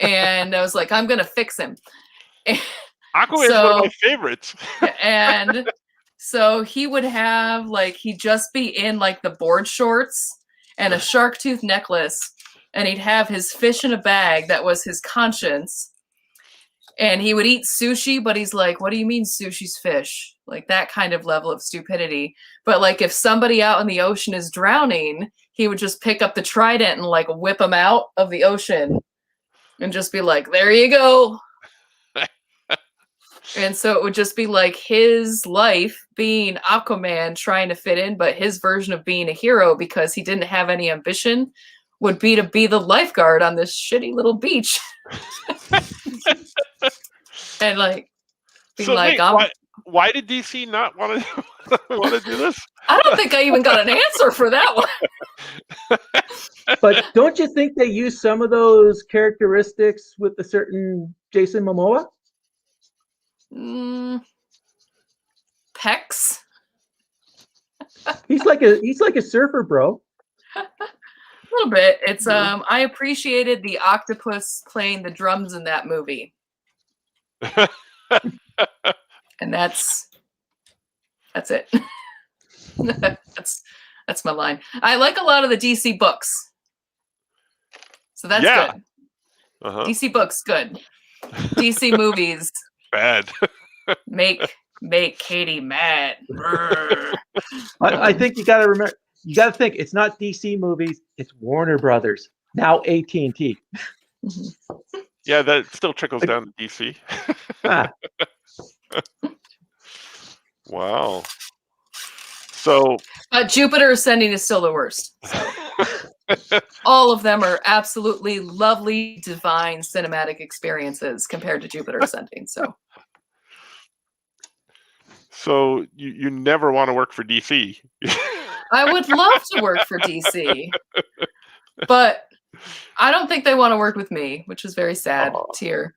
And I was like, I'm going to fix him. Aquaman's one of my favorites. And so he would have, he'd just be in, the board shorts and a shark tooth necklace. And he'd have his fish in a bag that was his conscience. And he would eat sushi, but he's like, what do you mean sushi's fish? like that kind of level of stupidity. But like if somebody out in the ocean is drowning, he would just pick up the trident and like whip them out of the ocean and just be like, there you go. And so it would just be like his life being Aquaman trying to fit in, but his version of being a hero because he didn't have any ambition would be to be the lifeguard on this shitty little beach. And like being So like, wait, why did DC not want to do this? I don't think I even got an answer for that one. But don't you think they use some of those characteristics with a certain Jason Momoa? Pecs. He's like a surfer, bro. A little bit. It's I appreciated the octopus playing the drums in that movie. And that's it. that's my line. I like a lot of the DC books. So that's good. DC books good. DC movies bad. make Katie mad. I think you got to remember. You got to think it's not DC movies. It's Warner Brothers, now AT&T. Yeah, that still trickles down to DC. Wow. So Jupiter Ascending is still the worst. So. All of them are absolutely lovely, divine cinematic experiences compared to Jupiter Ascending. So you never want to work for DC. I would love to work for DC, but I don't think they want to work with me, which is very sad to hear.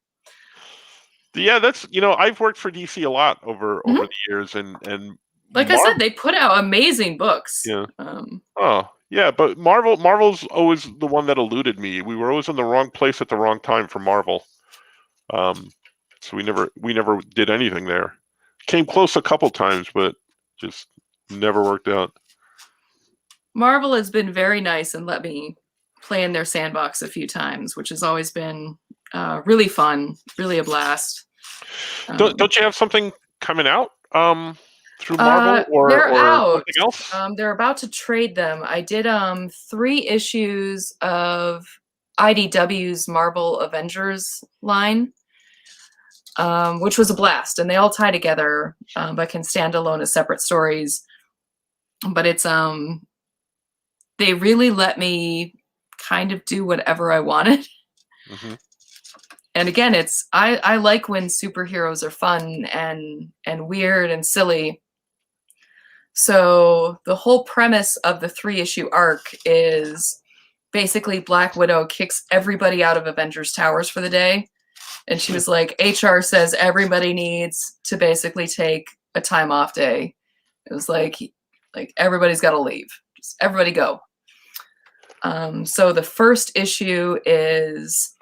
Yeah, that's I've worked for DC a lot over the years, and like I said, they put out amazing books. Yeah. Yeah, but Marvel's always the one that eluded me. We were always in the wrong place at the wrong time for Marvel. So we never did anything there. Came close a couple times, but just never worked out. Marvel has been very nice and let me play in their sandbox a few times, which has always been really fun, really a blast. Don't you have something coming out through Marvel or something else? They're about to trade them. I did 3 issues of IDW's Marvel Avengers line, which was a blast, and they all tie together, but can stand alone as separate stories. But it's they really let me kind of do whatever I wanted. Mm-hmm. And again, I like when superheroes are fun and weird and silly. So the whole premise of the 3-issue arc is basically Black Widow kicks everybody out of Avengers Towers for the day. And she was like, HR says everybody needs to basically take a time off day. It was like everybody's got to leave. Just everybody go. So the first issue is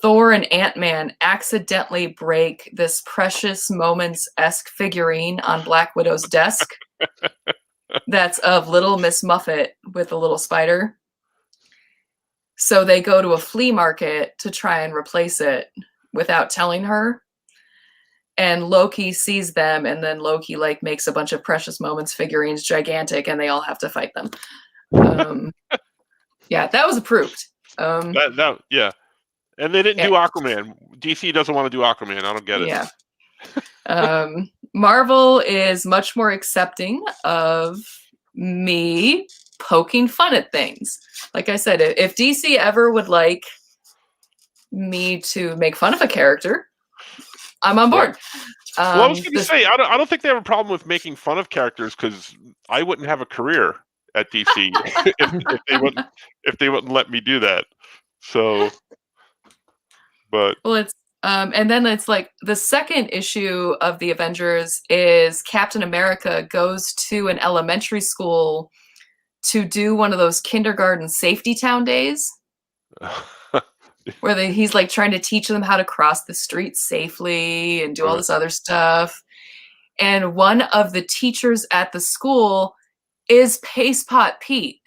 Thor and Ant-Man accidentally break this Precious Moments-esque figurine on Black Widow's desk. That's of Little Miss Muffet with a little spider. So they go to a flea market to try and replace it without telling her. And Loki sees them, and then Loki makes a bunch of Precious Moments figurines gigantic, and they all have to fight them. Yeah, that was approved. Yeah. And they didn't do Aquaman. DC doesn't want to do Aquaman. I don't get it. Yeah. Marvel is much more accepting of me poking fun at things. Like I said, if DC ever would like me to make fun of a character, I'm on board. Well, I was going to say, I don't think they have a problem with making fun of characters, because I wouldn't have a career at DC if they wouldn't let me do that. So, but it's and then it's like the second issue of the Avengers is Captain America goes to an elementary school to do one of those kindergarten safety town days. Where he's like trying to teach them how to cross the street safely and do all this other stuff. And one of the teachers at the school is Paste Pot Pete.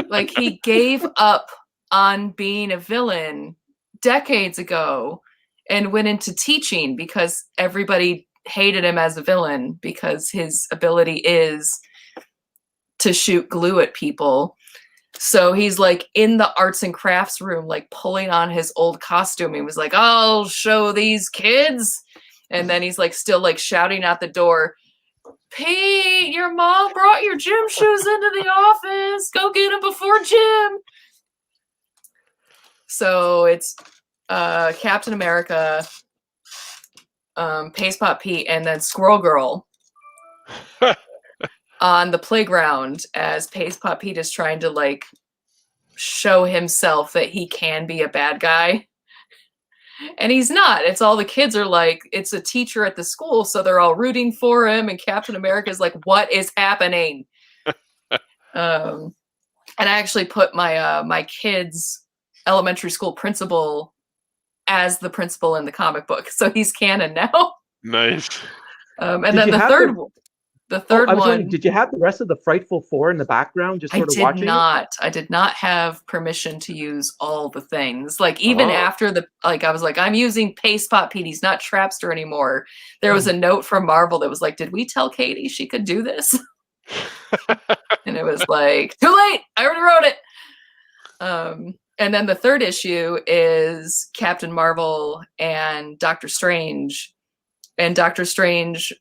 Like, he gave up on being a villain decades ago and went into teaching because everybody hated him as a villain because his ability is to shoot glue at people. So he's like in the arts and crafts room, like pulling on his old costume. He was like, I'll show these kids. And then he's like still like shouting out the door, Pete, your mom brought your gym shoes into the office. Go get them before gym. So it's Captain America, Paste Pot Pete, and then Squirrel Girl on the playground as Paste Pot Pete is trying to like show himself that he can be a bad guy. And he's not. It's all the kids are like, it's a teacher at the school, so they're all rooting for him. And Captain America's like, what is happening? And I actually put my my kid's elementary school principal as the principal in the comic book, so he's canon now. Nice. And then the third one. Did you have the rest of the Frightful Four in the background, just sort of watching? I did not have permission to use all the things. Like even after I was like, I'm using Paste Pot Pete. He's not Trapster anymore. There was a note from Marvel that was like, did we tell Katie she could do this? And it was like, too late. I already wrote it. And then the third issue is Captain Marvel and Doctor Strange. And Doctor Strange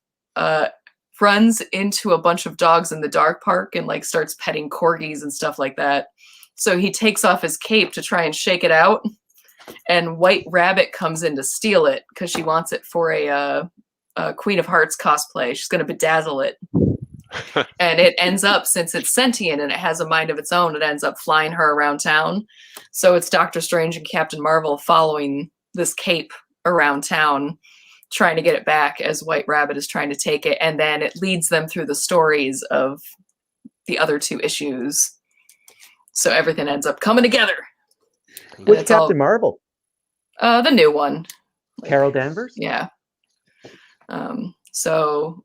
runs into a bunch of dogs in the dark park and like starts petting corgis and stuff like that. So he takes off his cape to try and shake it out. And White Rabbit comes in to steal it because she wants it for a Queen of Hearts cosplay. She's going to bedazzle it. And it ends up, since it's sentient and it has a mind of its own, it ends up flying her around town. So it's Doctor Strange and Captain Marvel following this cape around town, trying to get it back as White Rabbit is trying to take it. And then it leads them through the stories of the other two issues. So everything ends up coming together. Which Captain Marvel? The new one. Carol Danvers? Yeah. So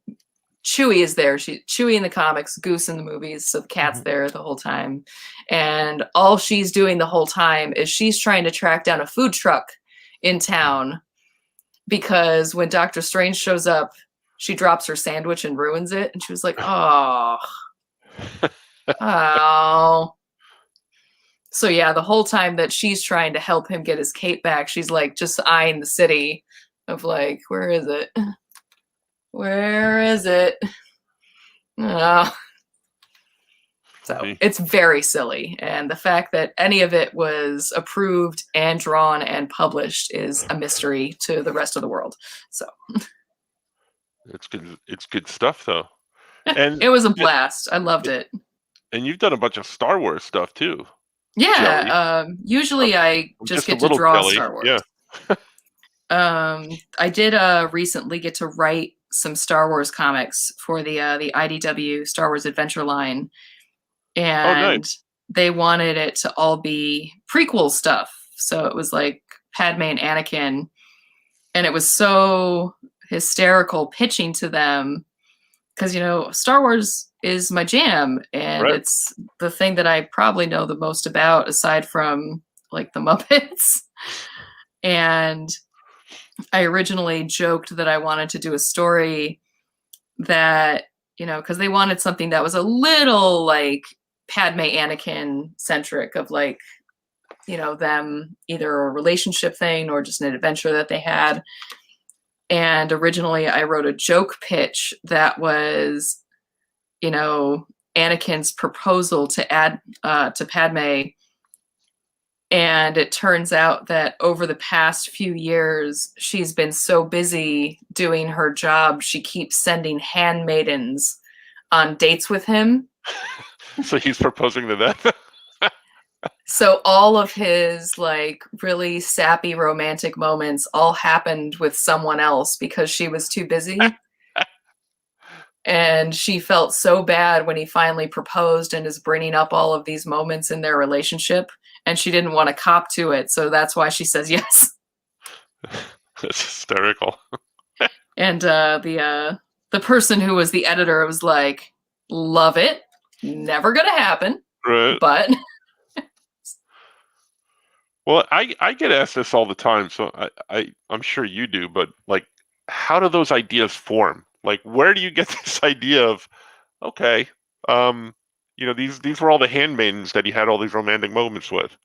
Chewie is there. Chewie in the comics, Goose in the movies. So the cat's there the whole time. And all she's doing the whole time is she's trying to track down a food truck in town, because when Doctor Strange shows up, she drops her sandwich and ruins it. And she was like, oh. Oh. So yeah, the whole time that she's trying to help him get his cape back, she's like just eyeing the city of like, where is it? Where is it? Oh. So it's very silly. And the fact that any of it was approved and drawn and published is a mystery to the rest of the world. So it's good. It's good stuff though. And it was a blast. I loved it. And you've done a bunch of Star Wars stuff too. Yeah. Usually I just get to draw Star Wars. Yeah. I did recently get to write some Star Wars comics for the IDW Star Wars Adventure line. And nice. They wanted it to all be prequel stuff. So it was like Padme and Anakin. And it was so hysterical pitching to them because, you know, Star Wars is my jam. And it's the thing that I probably know the most about aside from like the Muppets. And I originally joked that I wanted to do a story that, you know, because they wanted something that was a little like Padme Anakin centric of like, you know, them either a relationship thing or just an adventure that they had. And originally I wrote a joke pitch that was, you know, Anakin's proposal to add to Padme. And it turns out that over the past few years, she's been so busy doing her job, she keeps sending handmaidens on dates with him. So he's proposing to that? So all of his like really sappy romantic moments all happened with someone else because she was too busy. And she felt so bad when he finally proposed and is bringing up all of these moments in their relationship. And she didn't want to cop to it. So that's why she says yes. That's hysterical. And the person who was the editor was like, love it. Never going to happen. Right. But well, I get asked this all the time. So I'm sure you do. But like, how do those ideas form? Like, where do you get this idea of, okay, these were all the handmaidens that he had all these romantic moments with.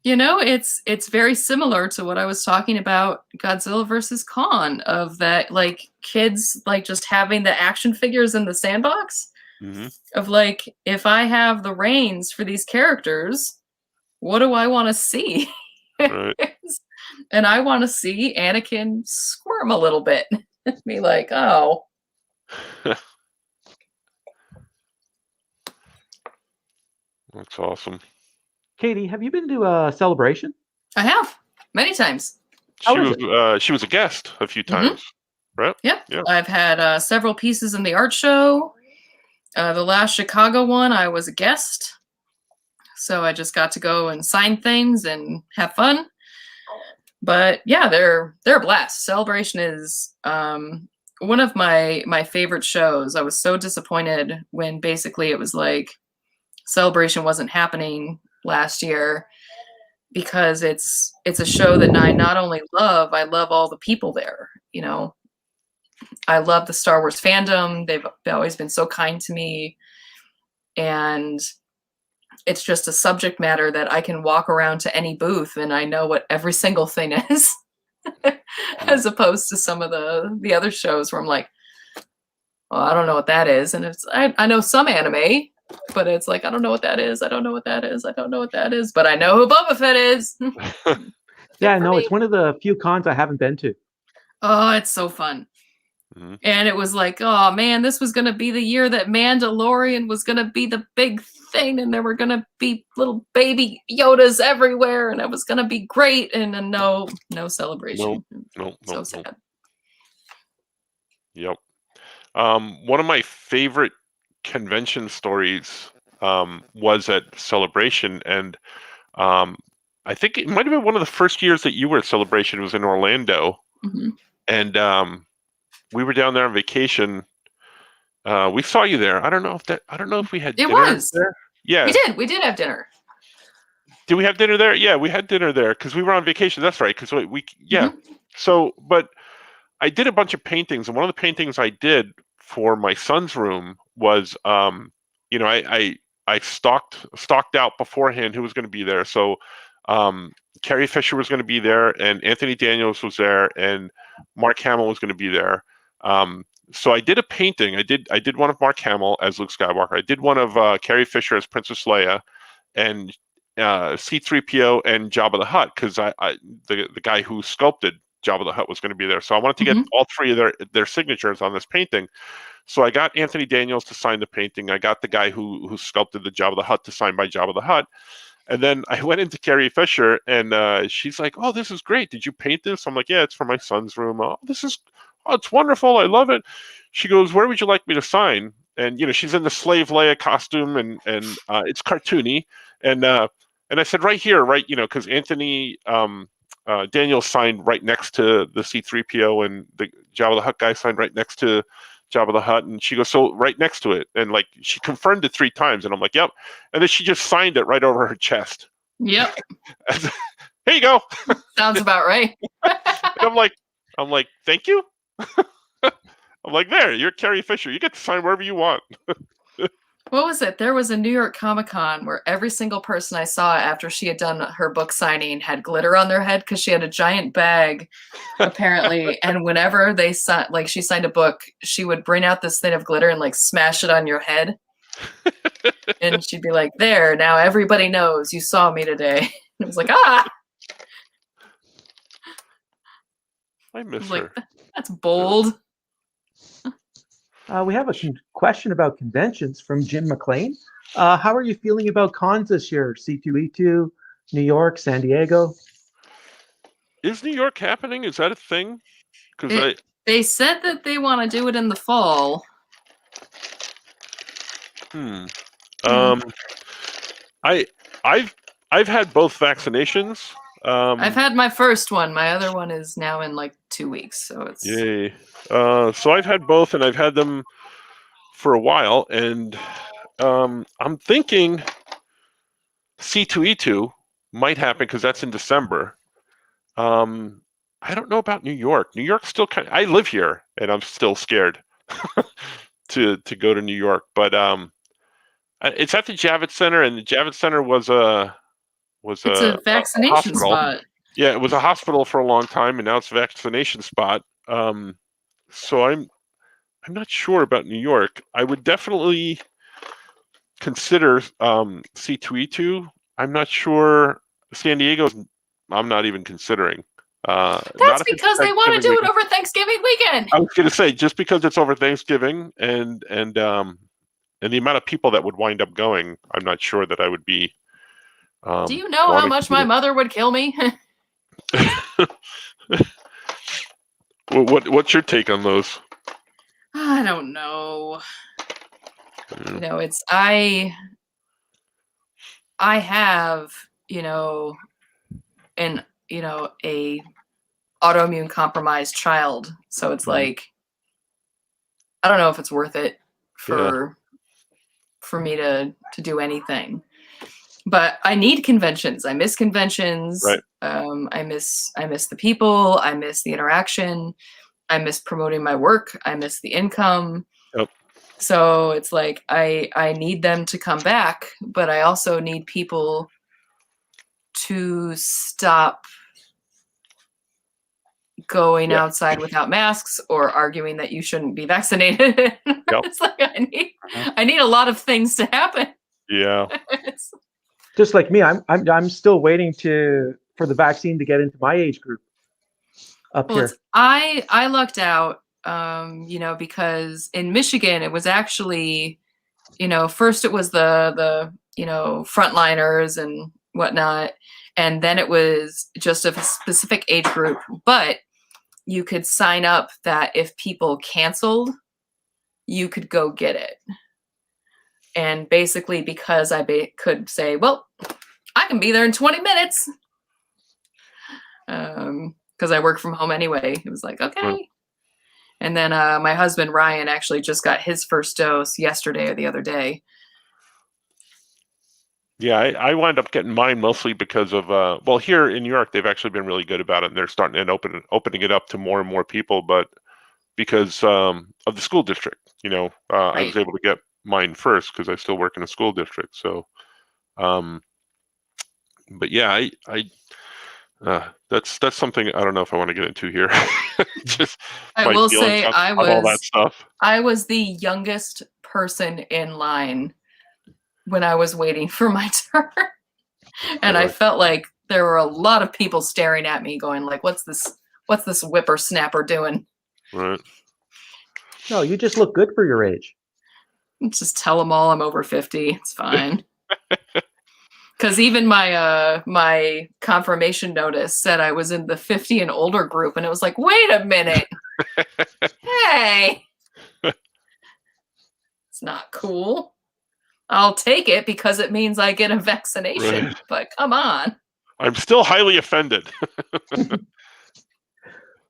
It's very similar to what I was talking about Godzilla versus Kong, of that, like, kids like just having the action figures in the sandbox. Mm-hmm. Of like, if I have the reins for these characters, what do I want to see? Right. And I want to see Anakin squirm a little bit. Be like, oh. That's awesome. Katie, have you been to a celebration? I have, many times. She was a guest a few times, right? Yep. Yeah. I've had several pieces in the art show. The last Chicago one, I was a guest. So I just got to go and sign things and have fun. But yeah, they're a blast. Celebration is one of my favorite shows. I was so disappointed when basically it was like Celebration wasn't happening last year, because it's a show that I not only love, I love all the people there. I love the Star Wars fandom. They've always been so kind to me. And it's just a subject matter that I can walk around to any booth and I know what every single thing is. As opposed to some of the other shows where I'm like, well, I don't know what that is. And I know some anime, but it's like, I don't know what that is. I don't know what that is. I don't know what that is. But I know who Boba Fett is. Yeah, no, it's one of the few cons I haven't been to. Oh, it's so fun. Mm-hmm. And it was like, oh man, this was going to be the year that Mandalorian was going to be the big thing, and there were going to be little baby Yodas everywhere, and it was going to be great. And then no celebration. No, so sad. No. Yep. One of my favorite convention stories was at Celebration, and I think it might have been one of the first years that you were at Celebration. It was in Orlando, and we were down there on vacation. We saw you there. I don't know if we had dinner there. Yeah, we did have dinner. Did we have dinner there? Yeah, we had dinner there because we were on vacation. That's right. Because So, but I did a bunch of paintings, and one of the paintings I did for my son's room was, I stocked out beforehand who was going to be there. So, Carrie Fisher was going to be there, and Anthony Daniels was there, and Mark Hamill was going to be there. So I did a painting. I did one of Mark Hamill as Luke Skywalker. I did one of Carrie Fisher as Princess Leia, and C-3PO and Jabba the Hutt, because the guy who sculpted Jabba the Hutt was going to be there. So I wanted to get all three of their signatures on this painting. So I got Anthony Daniels to sign the painting. I got the guy who sculpted the Jabba the Hutt to sign by Jabba the Hutt. And then I went into Carrie Fisher, and she's like, "Oh, this is great. Did you paint this?" I'm like, "Yeah, it's for my son's room." "Oh, it's wonderful. I love it." She goes, "Where would you like me to sign?" And she's in the slave Leia costume, and it's cartoony. And I said, "Right here, right," because Anthony Daniels signed right next to the C-3PO, and the Jabba the Hutt guy signed right next to Jabba the Hutt. And she goes, "So right next to it," and like she confirmed it 3 times, and I'm like, "Yep." And then she just signed it right over her chest. Yep. Here you go. Sounds about right. I'm like, "Thank you." I'm like, "There, you're Carrie Fisher. You get to sign wherever you want." What was it? There was a New York Comic-Con where every single person I saw after she had done her book signing had glitter on their head because she had a giant bag, apparently. And whenever she signed a book, she would bring out this thing of glitter and like smash it on your head. And she'd be like, "There, now everybody knows you saw me today." And it was like, ah. I miss her. Like, that's bold. We have a question about conventions from Jim McLean. How are you feeling about cons this year? C2E2, New York, San Diego? Is New York happening? Is that a thing? Because they said that they want to do it in the fall. I've had both vaccinations. I've had my first one. My other one is now in like 2 weeks. So it's yay. So I've had both, and I've had them for a while, and I'm thinking C2E2 might happen because that's in December. I don't know about New York. New York's still I live here, and I'm still scared to go to New York. But it's at the Javits Center, and the Javits Center was It's a a vaccination hospital. spot. Yeah, it was a hospital for a long time, and now it's a vaccination spot. So I'm not sure about New York. I would definitely consider C2E2. I'm not sure. San Diego's. I'm not even considering. That's because they want to do it over Thanksgiving weekend. I was going to say, just because it's over Thanksgiving and the amount of people that would wind up going, I'm not sure that I would be. Do you know how much my mother would kill me? What's your take on those? I don't know. You know, it's I have, a autoimmune compromised child. So it's like, I don't know if it's worth it for me to do anything. But I need conventions. I miss conventions. Right. I miss the people. I miss the interaction. I miss promoting my work. I miss the income. Yep. So it's like I need them to come back, but I also need people to stop going outside without masks or arguing that you shouldn't be vaccinated. Yep. It's like I need a lot of things to happen. Yeah. Just like me, I'm still waiting for the vaccine to get into my age group up here. I lucked out, because in Michigan it was actually, first it was the frontliners and whatnot, and then it was just a specific age group. But you could sign up that if people canceled, you could go get it. And basically, because I could say, well, I can be there in 20 minutes. Because I work from home anyway. It was like, okay. Mm. And then my husband, Ryan, actually just got his first dose yesterday or the other day. Yeah, I wound up getting mine mostly because of, here in New York, they've actually been really good about it. And they're starting and opening it up to more and more people. But because of the school district, right. I was able to get mine first because I still work in a school district. So, but yeah, that's something I don't know if I want to get into here. Just I will say all that stuff. I was the youngest person in line when I was waiting for my turn, and I felt like there were a lot of people staring at me, going like, "What's this whippersnapper doing?" Right. No, you just look good for your age. Just tell them all I'm over 50. It's fine. Because even my confirmation notice said I was in the 50 and older group, and it was like, wait a minute. Hey. It's not cool. I'll take it because it means I get a vaccination, right. But come on. I'm still highly offended.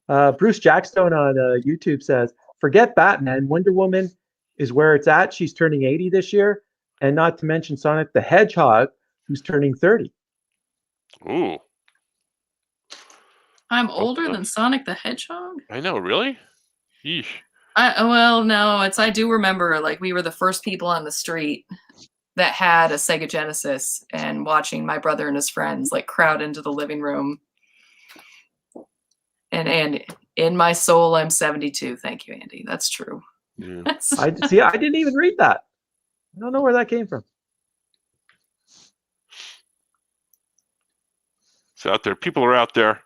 Bruce Jackstone on YouTube says, forget Batman. Wonder Woman is where it's at. She's turning 80 this year. And not to mention Sonic the Hedgehog, who's turning 30. Ooh. I'm older than Sonic the Hedgehog? I know, really? Yeesh. I do remember, like, we were the first people on the street that had a Sega Genesis, and watching my brother and his friends, like, crowd into the living room. And in my soul, I'm 72. Thank you, Andy. That's true. Yeah. I didn't even read that. I don't know where that came from. It's out there. People are out there.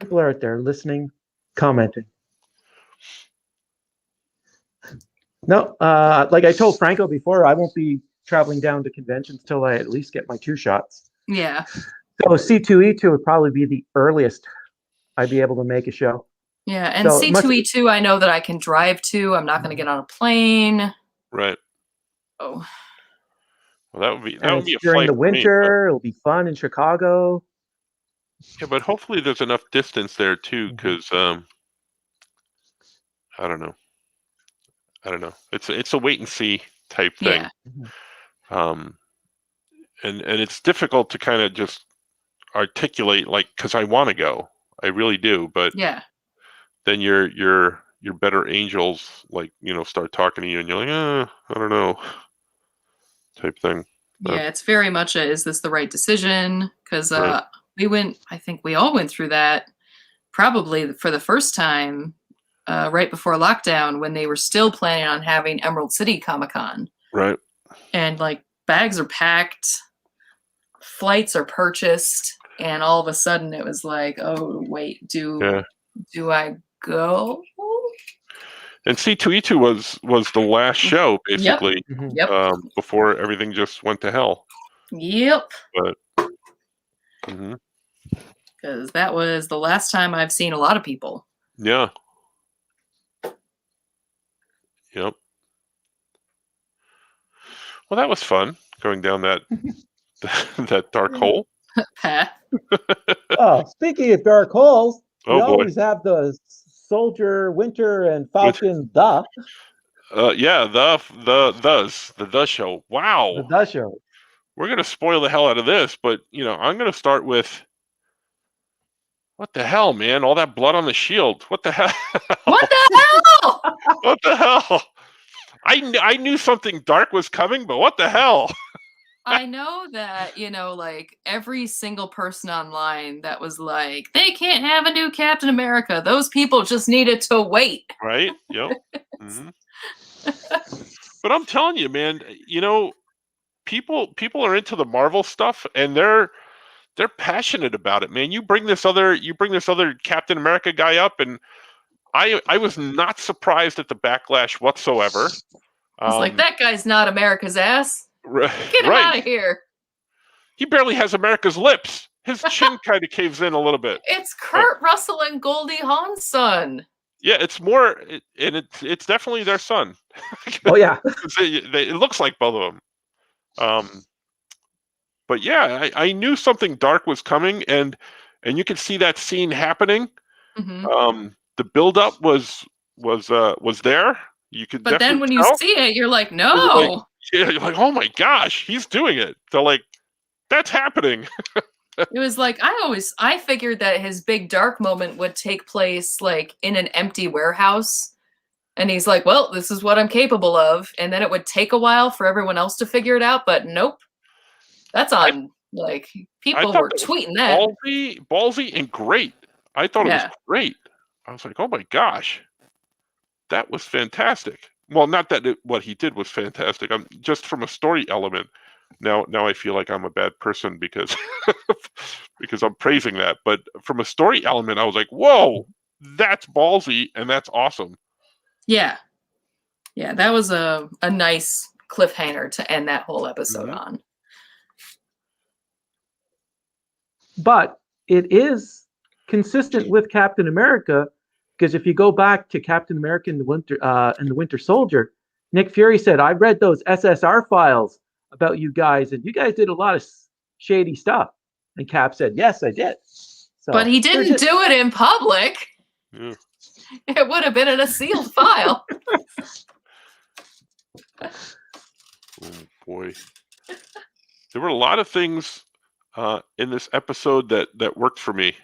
People are out there listening, commenting. No, like I told Franco before, I won't be traveling down to conventions till I at least get my 2 shots. Yeah. So C2E2 would probably be the earliest I'd be able to make a show. Yeah, and so C2E2 I know that I can drive to. I'm not going to get on a plane. Right. Oh. Well, that would be a during the winter. Me, it'll be fun in Chicago. Yeah, but hopefully there's enough distance there too, because I don't know. It's a wait and see type thing. Yeah. And it's difficult to kind of just articulate, like, because I want to go. I really do. But yeah, then your better angels, like, start talking to you, and you're like, I don't know, type thing. But, yeah, it's very much a, is this the right decision? Because right, I think we all went through that probably for the first time right before lockdown when they were still planning on having Emerald City Comic-Con. right. And like bags are packed, flights are purchased, and all of a sudden it was like, oh wait, Yeah. do I go? And C2E2 was the last show, Yep. basically, Yep. before everything just went to hell. Yep. But mhm. Because that was the last time I've seen a lot of people. Yeah. Yep. Well, that was fun, going down that that dark hole. Path. Oh, speaking of dark holes, we Oh boy. always have the Soldier, Winter, and Falcon, the Yeah, the show. Wow. the show. We're gonna spoil the hell out of this, but I'm gonna start with, what the hell, man? All that blood on the shield. What the hell? What the hell? What the hell? I knew something dark was coming, but what the hell? I know that, like every single person online that was like, they can't have a new Captain America. Those people just needed to wait. Right? Yep. Mhm. But I'm telling you, man, people are into the Marvel stuff, and they're passionate about it, man. You bring this other Captain America guy up, and I was not surprised at the backlash whatsoever. It's like, that guy's not America's ass. Get him out of here. He barely has America's lips. His chin kind of caves in a little bit. It's Kurt Russell and Goldie Hawn's son. Yeah, it's more, and it's definitely their son. Oh yeah. It looks like both of them. But yeah, I knew something dark was coming, and you could see that scene happening. Mm-hmm. The buildup was there. You could, but then when you see it, you're like, no. You're like, oh my gosh, he's doing it. So like, that's happening. It was like, I figured that his big dark moment would take place like in an empty warehouse. And he's like, well, this is what I'm capable of. And then it would take a while for everyone else to figure it out. But nope. That's on, like, people were tweeting that. Ballsy and great. I thought it was great. I was like, oh my gosh, that was fantastic. Well, not that what he did was fantastic. I'm just from a story element. Now I feel like I'm a bad person because because I'm praising that. But from a story element, I was like, whoa, that's ballsy and that's awesome. Yeah. Yeah, that was a nice cliffhanger to end that whole episode on. But it is consistent with Captain America, because if you go back to Captain America and the Winter Soldier, Nick Fury said, "I read those SSR files about you guys, and you guys did a lot of shady stuff." And Cap said, "Yes, I did." So, but he didn't do it in public. Yeah. It would have been in a sealed file. Oh boy, there were a lot of things in this episode that worked for me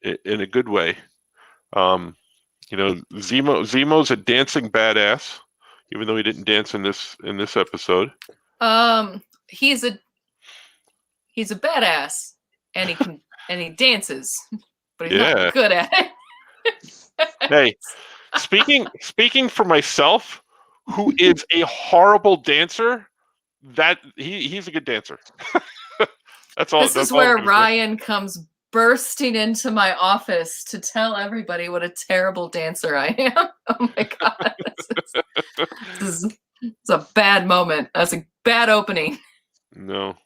in a good way. Zemo's a dancing badass, even though he didn't dance in this episode. He's a badass, and he dances, but he's not good at it. Hey, speaking for myself, who is a horrible dancer, that he's a good dancer. That's all. This is where Ryan comes bursting into my office to tell everybody what a terrible dancer I am. Oh my god, this is a bad moment. That's a bad opening. No,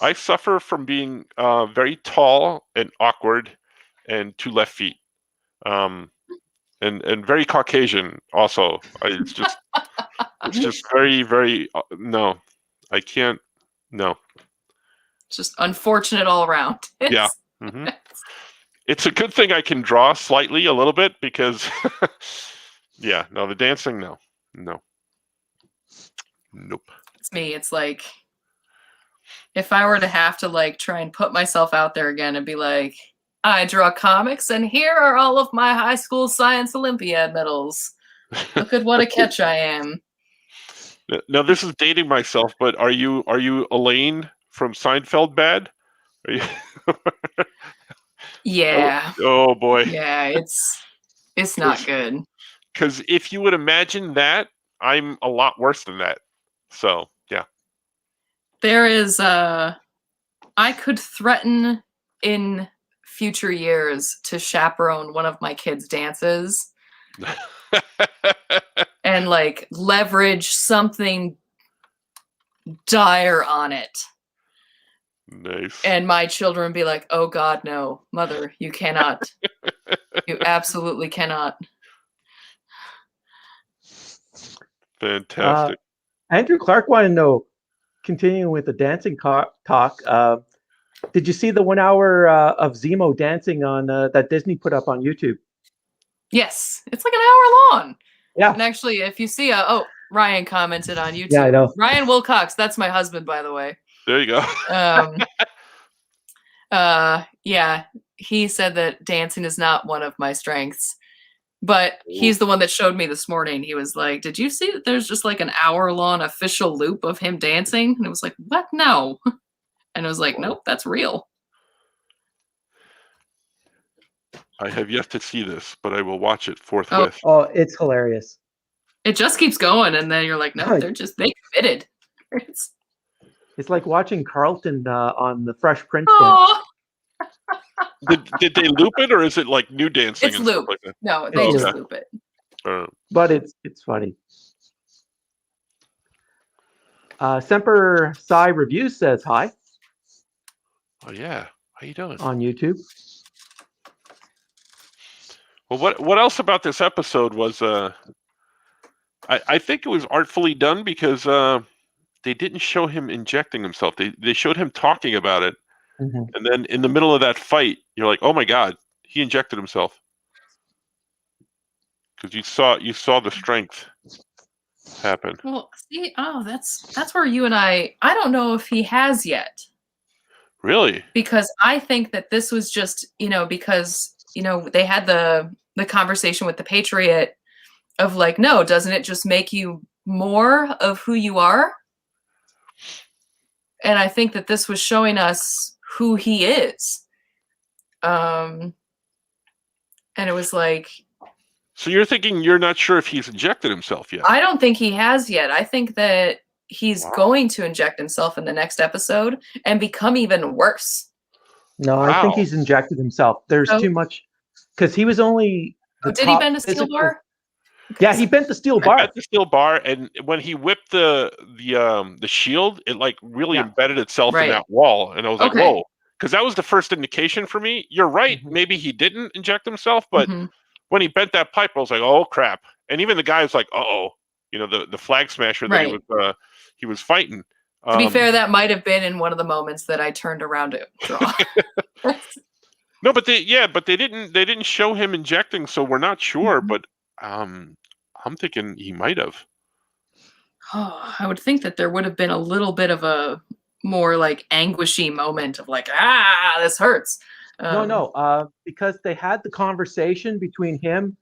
I suffer from being very tall and awkward and 2 left feet, and very Caucasian also. It's just very, very no. I can't. No. It's just unfortunate all around. Yeah. Mm-hmm. It's a good thing I can draw slightly a little bit because, yeah, no, the dancing, no. Nope. It's me. It's like, if I were to have to like try and put myself out there again and be like, I draw comics, and here are all of my high school science Olympiad medals. Look at what a catch I am. Now this is dating myself, but are you Elaine from Seinfeld bad? Are you? Yeah. Oh boy. Yeah, it's not good. Because if you would imagine that, I'm a lot worse than that. So yeah. There is I could threaten in future years to chaperone one of my kids' dances and like leverage something dire on it. Nice. And my children be like, "Oh God, no, mother, you cannot. You absolutely cannot." Fantastic. Andrew Clark wanted to know, continuing with the dancing talk, did you see the 1 hour of Zemo dancing on that Disney put up on YouTube? Yes, it's like an hour long. Yeah. And actually, if you see Ryan commented on YouTube. Yeah, I know. Ryan Wilcox, that's my husband, by the way. There you go. Yeah, he said that dancing is not one of my strengths. But he's the one that showed me this morning. He was like, "Did you see that there's just like an hour-long official loop of him dancing?" And it was like, "What? No." And I was like, "Nope, that's real." I have yet to see this, but I will watch it forthwith. Oh, it's hilarious. It just keeps going, and then you're like, "No, they committed." It's like watching Carlton on the Fresh Prince Oh. Did they loop it, or is it like new dancing? It's and loop. Stuff like that? No, they just loop it. But it's funny. Semper Psy Reviews says hi. Oh yeah, how you doing? On YouTube. Well, what else about this episode was I think it was artfully done because they didn't show him injecting himself. They showed him talking about it, and then in the middle of that fight, you're like, oh my God, he injected himself, because you saw the strength happen. Well, see, that's where you and I don't know if he has yet. Really? Because I think that this was just, because they had the conversation with the Patriot of like, no, doesn't it just make you more of who you are? And I think that this was showing us who he is. And it was like... So you're thinking you're not sure if he's injected himself yet? I don't think he has yet. I think that he's going to inject himself in the next episode and become even worse. No, I think he's injected himself. There's too much... Because he was only... did he bend a steel bar? Yeah, he bent the steel bar. He bent the steel bar, and when he whipped the shield, it like really embedded itself in that wall, and I was like, whoa, because that was the first indication for me. You're right, maybe he didn't inject himself, but when he bent that pipe, I was like, oh crap! And even the guy was like, the flag smasher that he was fighting. To be fair, that might have been in one of the moments that I turned around to draw. No, but they didn't show him injecting, so we're not sure. But I'm thinking he might have. Oh, I would think that there would have been a little bit of a more like anguishy moment of like, this hurts. No, because they had the conversation between him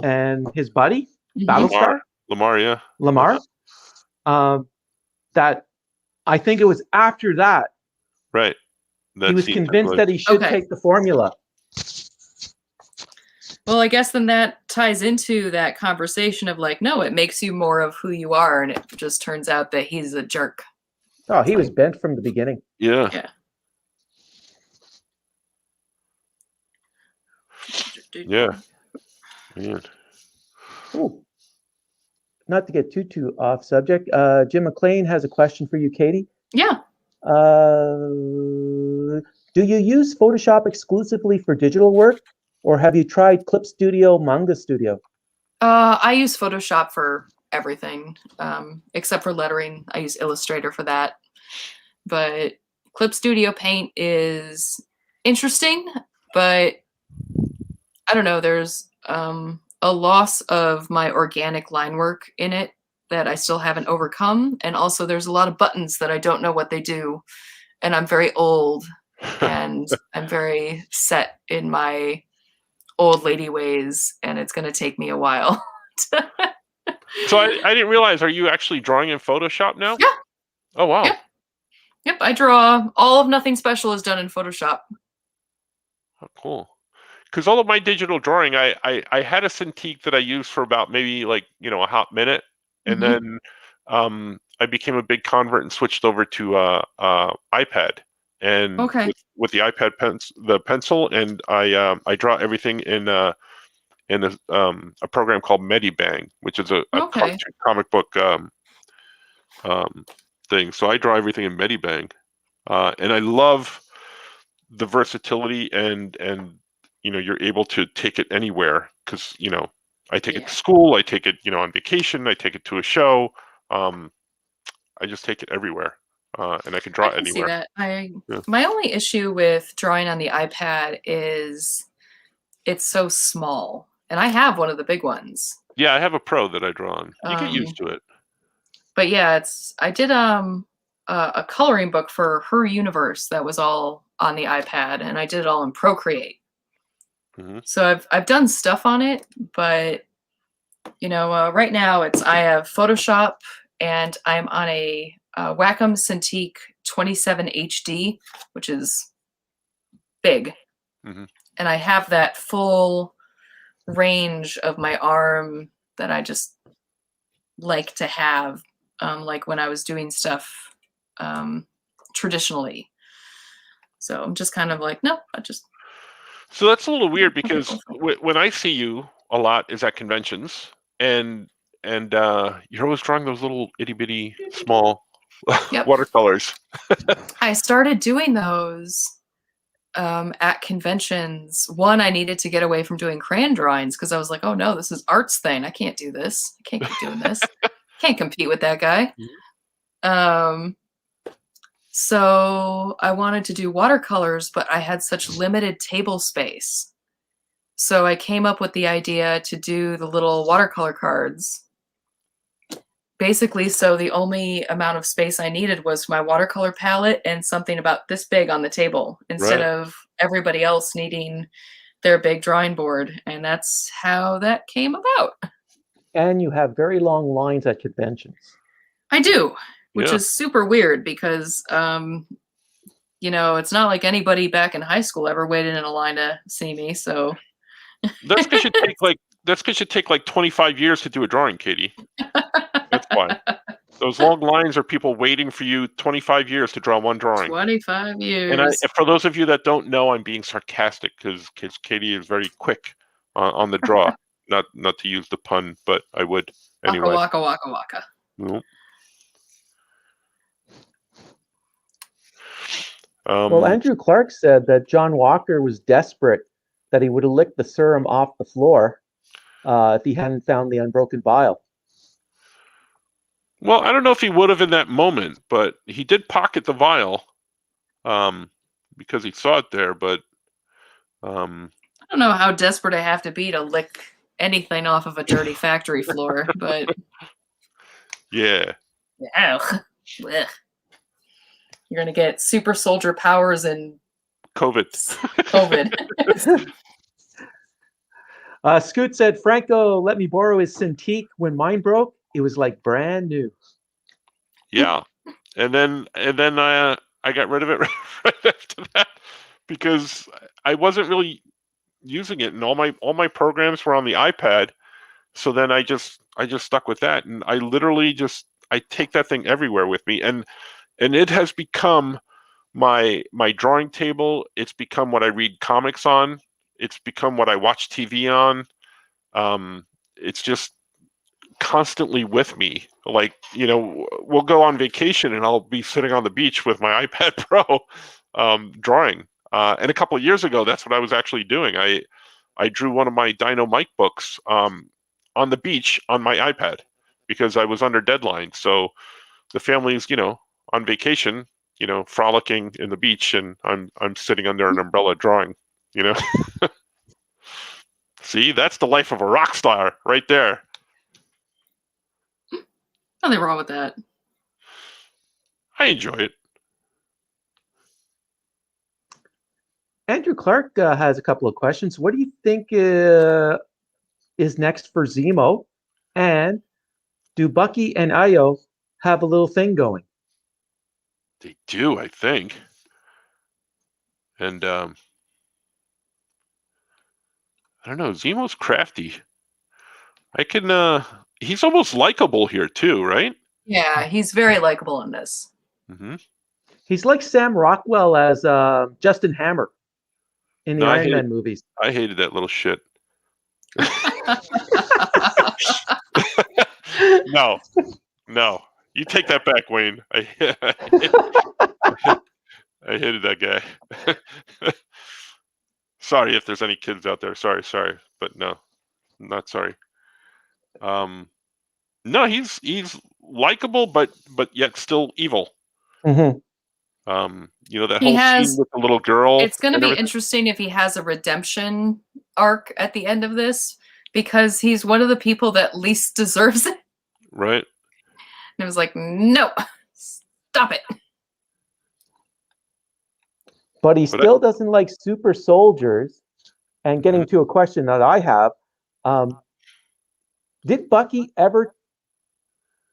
and his buddy, Battlestar. Lamar, yeah. Lamar. That I think it was after that. Right. He was convinced that he should take the formula. Well, I guess then that ties into that conversation of like, no, it makes you more of who you are, and it just turns out that he's a jerk. Oh, he was bent from the beginning. Yeah. Yeah. Yeah. Man. Ooh. Not to get too off subject. Jim McLean has a question for you, Katie. Yeah. Do you use Photoshop exclusively for digital work, or have you tried Clip Studio, Manga Studio? I use Photoshop for everything, except for lettering. I use Illustrator for that. But Clip Studio Paint is interesting, but I don't know. There's a loss of my organic line work in it that I still haven't overcome. And also there's a lot of buttons that I don't know what they do. And I'm very old and I'm very set in my old lady ways, and it's going to take me a while. So I didn't realize, are you actually drawing in Photoshop now? Yeah. Oh, wow. Yep, I draw. All of Nothing Special is done in Photoshop. Oh, cool. Because all of my digital drawing, I had a Cintiq that I used for about maybe like, a hot minute. And then I became a big convert and switched over to iPad. And with the iPad the pencil, and I draw everything in a program called Medibang, which is a comic book thing. So I draw everything in Medibang, and I love the versatility and you're able to take it anywhere because I take it to school, I take it on vacation, I take it to a show. I just take it everywhere, and I can draw anywhere. See that. My only issue with drawing on the iPad is it's so small, and I have one of the big ones. Yeah, I have a Pro that I draw on. You get used to it. But yeah, I did a coloring book for Her Universe that was all on the iPad, and I did it all in Procreate. So I've done stuff on it, but right now I have Photoshop, and I'm on a Wacom Cintiq 27 HD, which is big, and I have that full range of my arm that I just like to have, like when I was doing stuff traditionally. So I'm just kind of like, no, So that's a little weird because when I see you a lot is at conventions, and you're always drawing those little itty bitty small watercolors. I started doing those at conventions. One, I needed to get away from doing crayon drawings because I was like, oh no, this is arts thing. I can't do this. I can't keep doing this. Can't compete with that guy. So I wanted to do watercolors, but I had such limited table space. So I came up with the idea to do the little watercolor cards. Basically, so the only amount of space I needed was my watercolor palette and something about this big on the table, instead of everybody else needing their big drawing board. And that's how that came about. And you have very long lines at conventions. I do, which is super weird because, it's not like anybody back in high school ever waited in a line to see me. So that's because you take like 25 years to do a drawing, Katie. That's why. Those long lines are people waiting for you 25 years to draw one drawing. 25 years. And for those of you that don't know, I'm being sarcastic because Katie is very quick on the draw. Not to use the pun, but I would anyway. Waka, waka, waka. Nope. Well, Andrew Clark said that John Walker was desperate that he would have licked the serum off the floor if he hadn't found the unbroken vial. Well, I don't know if he would have in that moment, but he did pocket the vial because he saw it there. But I don't know how desperate I have to be to lick anything off of a dirty factory floor, but Yeah. Ugh. You're gonna get super soldier powers and COVID. Scoot said, Franco let me borrow his Cintiq when mine broke. It was like brand new. Yeah. And then I got rid of it right after that because I wasn't really using it, and all my programs were on the iPad. So then I just stuck with that, and I literally I take that thing everywhere with me, and it has become my drawing table. It's become what I read comics on. It's become what I watch TV on. It's just constantly with me. Like, we'll go on vacation and I'll be sitting on the beach with my iPad Pro drawing. And a couple of years ago, that's what I was actually doing. I drew one of my Dino Mike books on the beach on my iPad because I was under deadline. So the family's, on vacation, frolicking in the beach, and I'm sitting under an umbrella drawing, See, that's the life of a rock star right there. Nothing wrong with that. I enjoy it. Andrew Clark has a couple of questions. What do you think is next for Zemo? And do Bucky and Io have a little thing going? They do, I think. And I don't know. Zemo's crafty. I can. He's almost likable here too, right? Yeah, he's very likable in this. Mm-hmm. He's like Sam Rockwell as Justin Hammer in the Iron Man movies. I hated that little shit. No. You take that back, Wayne. I hated that guy. Sorry if there's any kids out there. Sorry, but no, I'm not sorry. No, he's likable, but yet still evil. Mm-hmm. That whole scene with the little girl. It's going to be interesting if he has a redemption arc at the end of this, because he's one of the people that least deserves it. Right. And it was like, no, stop it. But he still doesn't like super soldiers. And getting to a question that I have, did Bucky ever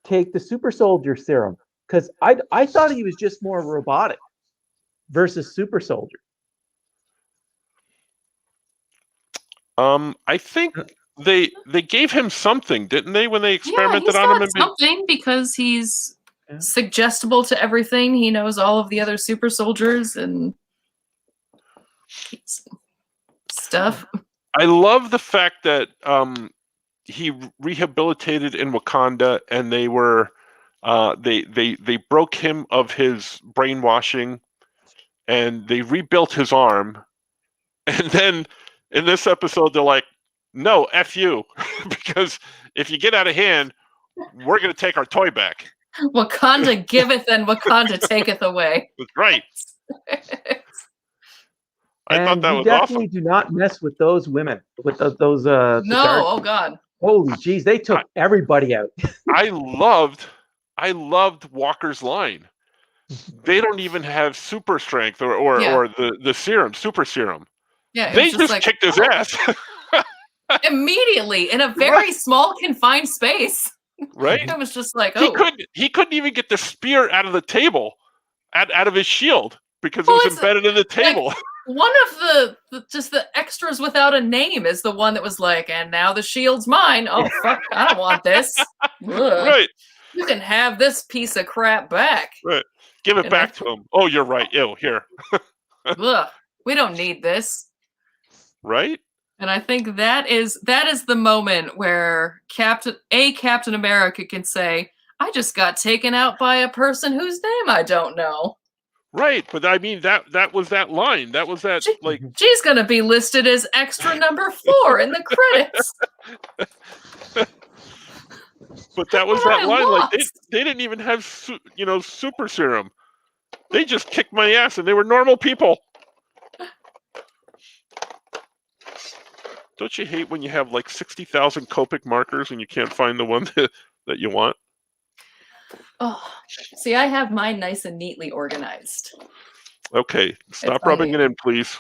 take the super soldier serum? Because I thought he was just more robotic versus super soldier. I think they gave him something, didn't they, when they experimented on him? Something, because he's suggestible to everything. He knows all of the other super soldiers and stuff. I love the fact that he rehabilitated in Wakanda, and they were they broke him of his brainwashing, and they rebuilt his arm. And then in this episode, they're like, no, F you, because if you get out of hand, we're going to take our toy back. Wakanda giveth and Wakanda taketh away. That's right. I thought that was definitely awesome. Do not mess with those women. With those. No, oh God. Holy jeez, they took everybody out. I loved Walker's line. They don't even have super strength or the serum, super serum. Yeah, they just like, kicked his ass. Immediately in a very small confined space. Right? It was just like, oh. He couldn't even get the spear out of the table, out of his shield, because it was embedded in the table. Like, one of the extras without a name is the one that was like, and now the shield's mine. Oh fuck, I don't want this. Right. You can have this piece of crap back. Right. Give it back to him. Oh, you're right. Ew, here. We don't need this. Right? And I think that is the moment where Captain America can say, I just got taken out by a person whose name I don't know. Right, but I mean that was that line. That was that like she's gonna be listed as extra number 4 in the credits. But that was that line. Like they didn't even have super serum. They just kicked my ass, and they were normal people. Don't you hate when you have like 60,000 Copic markers and you can't find the one that you want? Oh, see, I have mine nice and neatly organized. Okay, stop rubbing it in, please.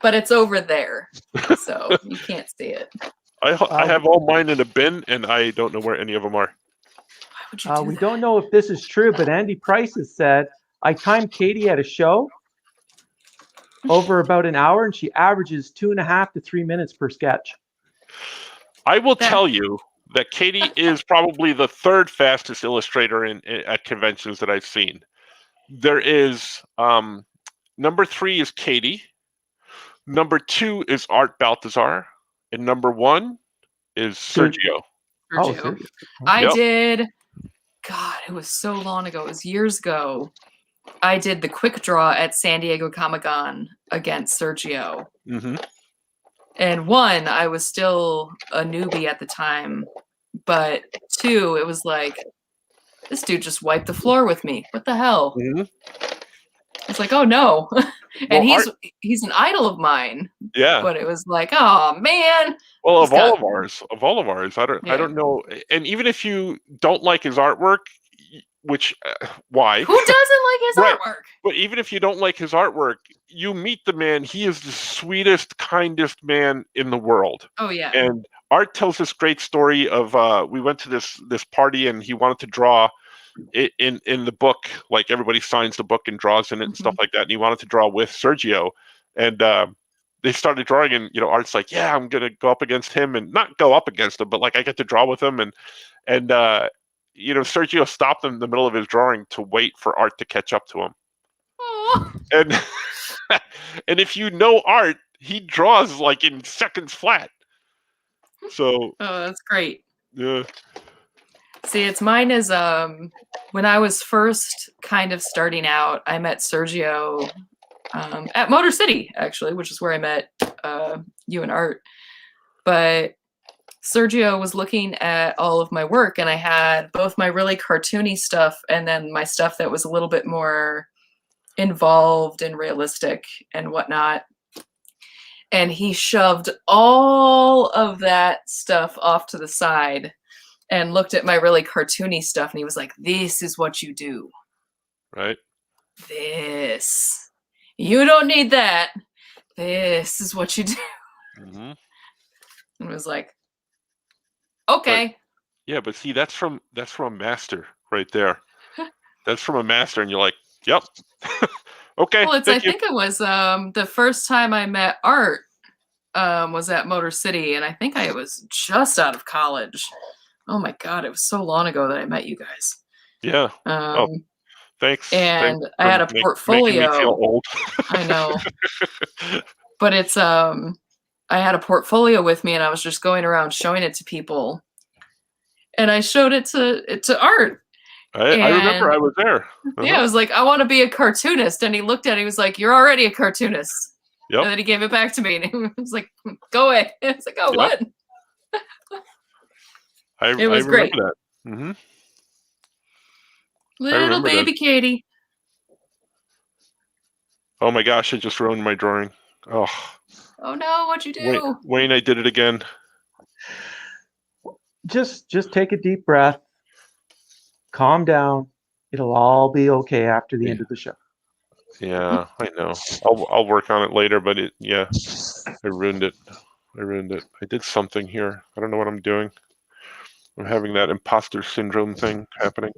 But it's over there, so you can't see it. I have all mine in a bin, and I don't know where any of them are. Why would you do we that? don't know if this is true, but Andy Price has said, I timed Katie at a show over about an hour, and she averages 2.5 to 3 minutes per sketch. I will tell you that Katie is probably the third fastest illustrator at conventions that I've seen. There is number 3 is Katie, number 2 is Art Baltazar, and number 1 is Sergio. Sergio. I did. God, it was so long ago. It was years ago. I did the quick draw at San Diego Comic-Con against Sergio. Mm-hmm. And 1, I was still a newbie at the time. But 2, it was like, this dude just wiped the floor with me. What the hell? Mm-hmm. It's like, oh no. And he's an idol of mine. Yeah. But it was like, oh man. Well, of all of ours, I don't know. And even if you don't like his artwork, which why? Who doesn't like his Right. artwork? But even if you don't like his artwork, you meet the man. He is the sweetest, kindest man in the world. Oh yeah. And Art tells this great story of we went to this party and he wanted to draw in the book, like everybody signs the book and draws in it and stuff like that. And he wanted to draw with Sergio, and they started drawing, and Art's like, yeah, I'm gonna go up against him, and not go up against him, but like I get to draw with him, and Sergio stopped in the middle of his drawing to wait for Art to catch up to him. Aww. And and if you know Art, he draws like in seconds flat. So that's great. Yeah. See, mine is when I was first kind of starting out, I met Sergio at Motor City, actually, which is where I met you and Art. But Sergio was looking at all of my work, and I had both my really cartoony stuff and then my stuff that was a little bit more involved and realistic and whatnot. And he shoved all of that stuff off to the side and looked at my really cartoony stuff, and he was like, this is what you do. Right. This. You don't need that. This is what you do. Mm-hmm. And was like, okay. But see, that's from a master right there. That's from a master, and you're like, yep. Okay. Well, I think it was the first time I met Art was at Motor City, and I think I was just out of college. Oh my God, it was so long ago that I met you guys. Yeah. Thanks. And thanks I had a portfolio. Making me feel old. I know. But it's I had a portfolio with me, and I was just going around showing it to people. And I showed it to Art. I remember I was there. Yeah, I was like, I want to be a cartoonist. And he looked at it, he was like, you're already a cartoonist. Yep. And then he gave it back to me, and he was like, go away. I was like, oh, what? It was great. That. Mm-hmm. Little baby that. Katie. Oh my gosh, I just ruined my drawing. Oh no, what'd you do? Wayne, I did it again. Just take a deep breath. Calm down. It'll all be okay after the end of the show. Yeah, I know. I'll work on it later, but I ruined it. I did something here. I don't know what I'm doing. I'm having that imposter syndrome thing happening.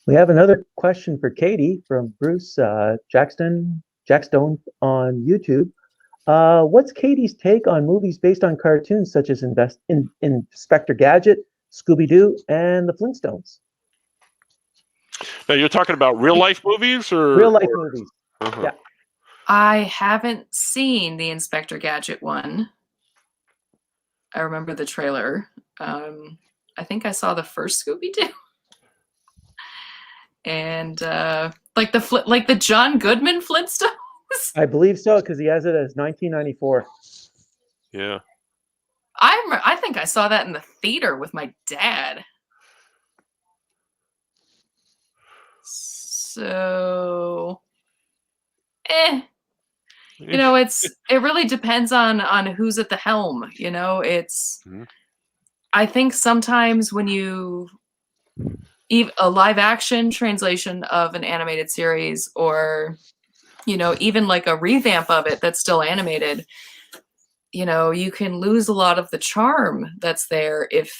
We have another question for Katie from Bruce Jackstone on YouTube. What's Katie's take on movies based on cartoons such as Inspector Gadget, Scooby-Doo, and the Flintstones? Now, you're talking about real life movies or real life movies? Uh-huh. Yeah. I haven't seen the Inspector Gadget one. I remember the trailer. I think I saw the first Scooby-Doo. And like the John Goodman Flintstones. I believe so, because he has it as 1994. Yeah. I think I saw that in the theater with my dad. So, it really depends on who's at the helm. I think sometimes when a live action translation of an animated series, or even like a revamp of it that's still animated, you can lose a lot of the charm that's there if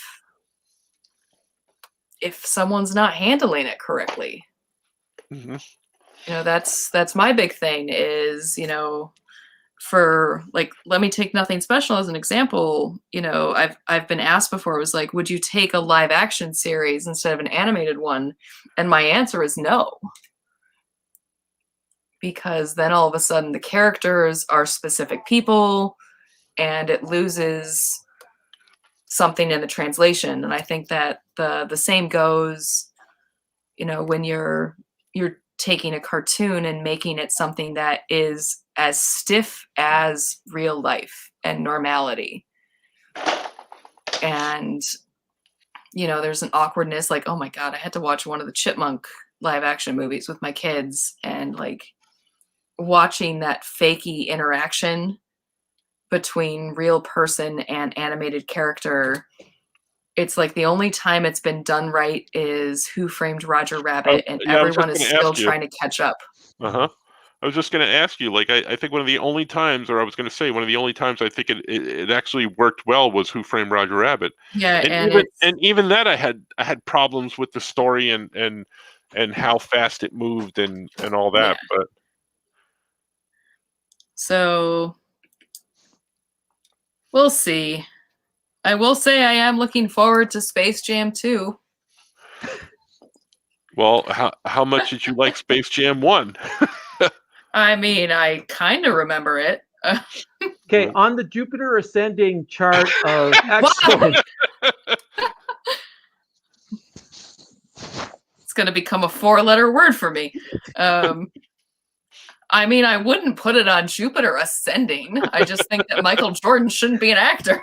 someone's not handling it correctly. Mm-hmm. That's my big thing is, for like, let me take Nothing Special as an example. I've been asked before, it was like, would you take a live action series instead of an animated one? And my answer is no. Because then all of a sudden the characters are specific people and it loses something in the translation. And I think that the same goes, when you're taking a cartoon and making it something that is as stiff as real life and normality. And, there's an awkwardness, like, oh my God, I had to watch one of the Chipmunk live action movies with my kids, and like watching that fakey interaction between real person and animated character it's like the only time it's been done right is Who Framed Roger Rabbit, and yeah, I was everyone just is gonna still ask you. trying to catch up. I was just going to ask you, like, I think one of the only times, or I was going to say one of the only times I think it actually worked well was Who Framed Roger Rabbit. Yeah, and even that I had problems with the story and how fast it moved and all that. Yeah. But so we'll see. I will say I am looking forward to Space Jam 2. well, how much did you like Space Jam 1? I mean, I kind of remember it. Okay, on the Jupiter ascending chart of excellent. It's going to become a 4-letter word for me. I mean, I wouldn't put it on Jupiter ascending. I just think that Michael Jordan shouldn't be an actor.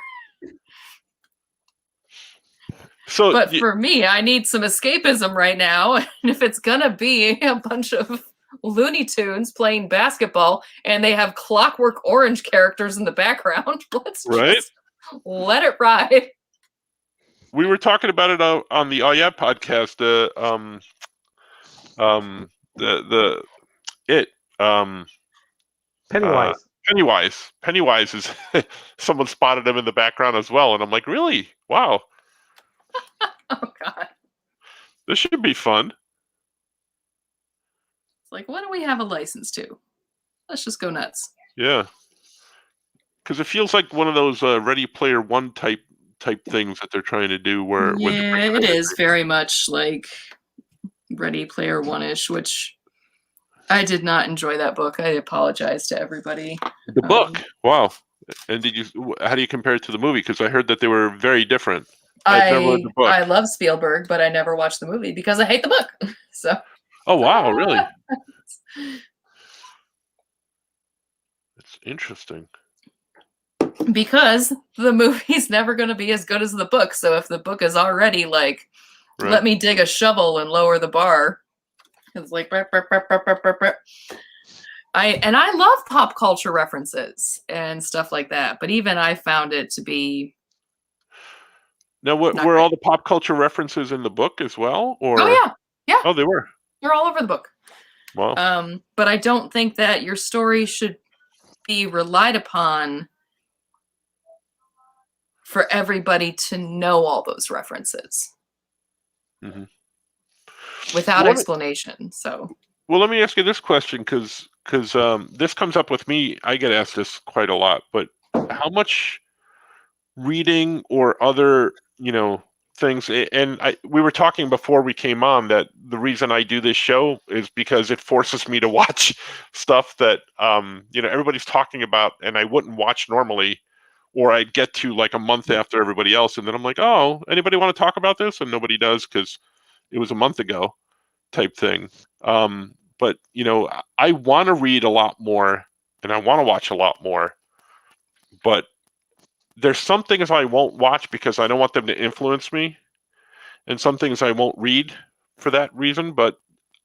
But for me, I need some escapism right now. And if it's going to be a bunch of Looney Tunes playing basketball and they have Clockwork Orange characters in the background, let's just let it ride. We were talking about it on the Oh Yeah podcast. Pennywise. Pennywise is someone spotted him in the background as well, and I'm like, really? Wow. Oh God. This should be fun. It's like, what do we have a license to? Let's just go nuts. Yeah. Because it feels like one of those Ready Player One type things that they're trying to do where it is very much like Ready Player One-ish, which I did not enjoy that book. I apologize to everybody. The book? Wow. And how do you compare it to the movie? Because I heard that they were very different. I've never read the book. I love Spielberg, but I never watched the movie because I hate the book. So. Oh wow, really? That's interesting. Because the movie's never going to be as good as the book. So if the book is already like, let me dig a shovel and lower the bar, it's like, I love pop culture references and stuff like that. But even I found it to be. Now, were all the pop culture references in the book as well? Or oh yeah. Oh, they were. They're all over the book. Wow. But I don't think that your story should be relied upon for everybody to know all those references without explanation. So, well, let me ask you this question, because this comes up with me. I get asked this quite a lot. But how much reading or other, things, and we were talking before we came on that the reason I do this show is because it forces me to watch stuff that everybody's talking about and I wouldn't watch normally, or I'd get to like a month after everybody else, and then I'm like, oh, anybody want to talk about this? And nobody does because it was a month ago type thing. But I want to read a lot more and I want to watch a lot more, but there's some things I won't watch because I don't want them to influence me, and some things I won't read for that reason, but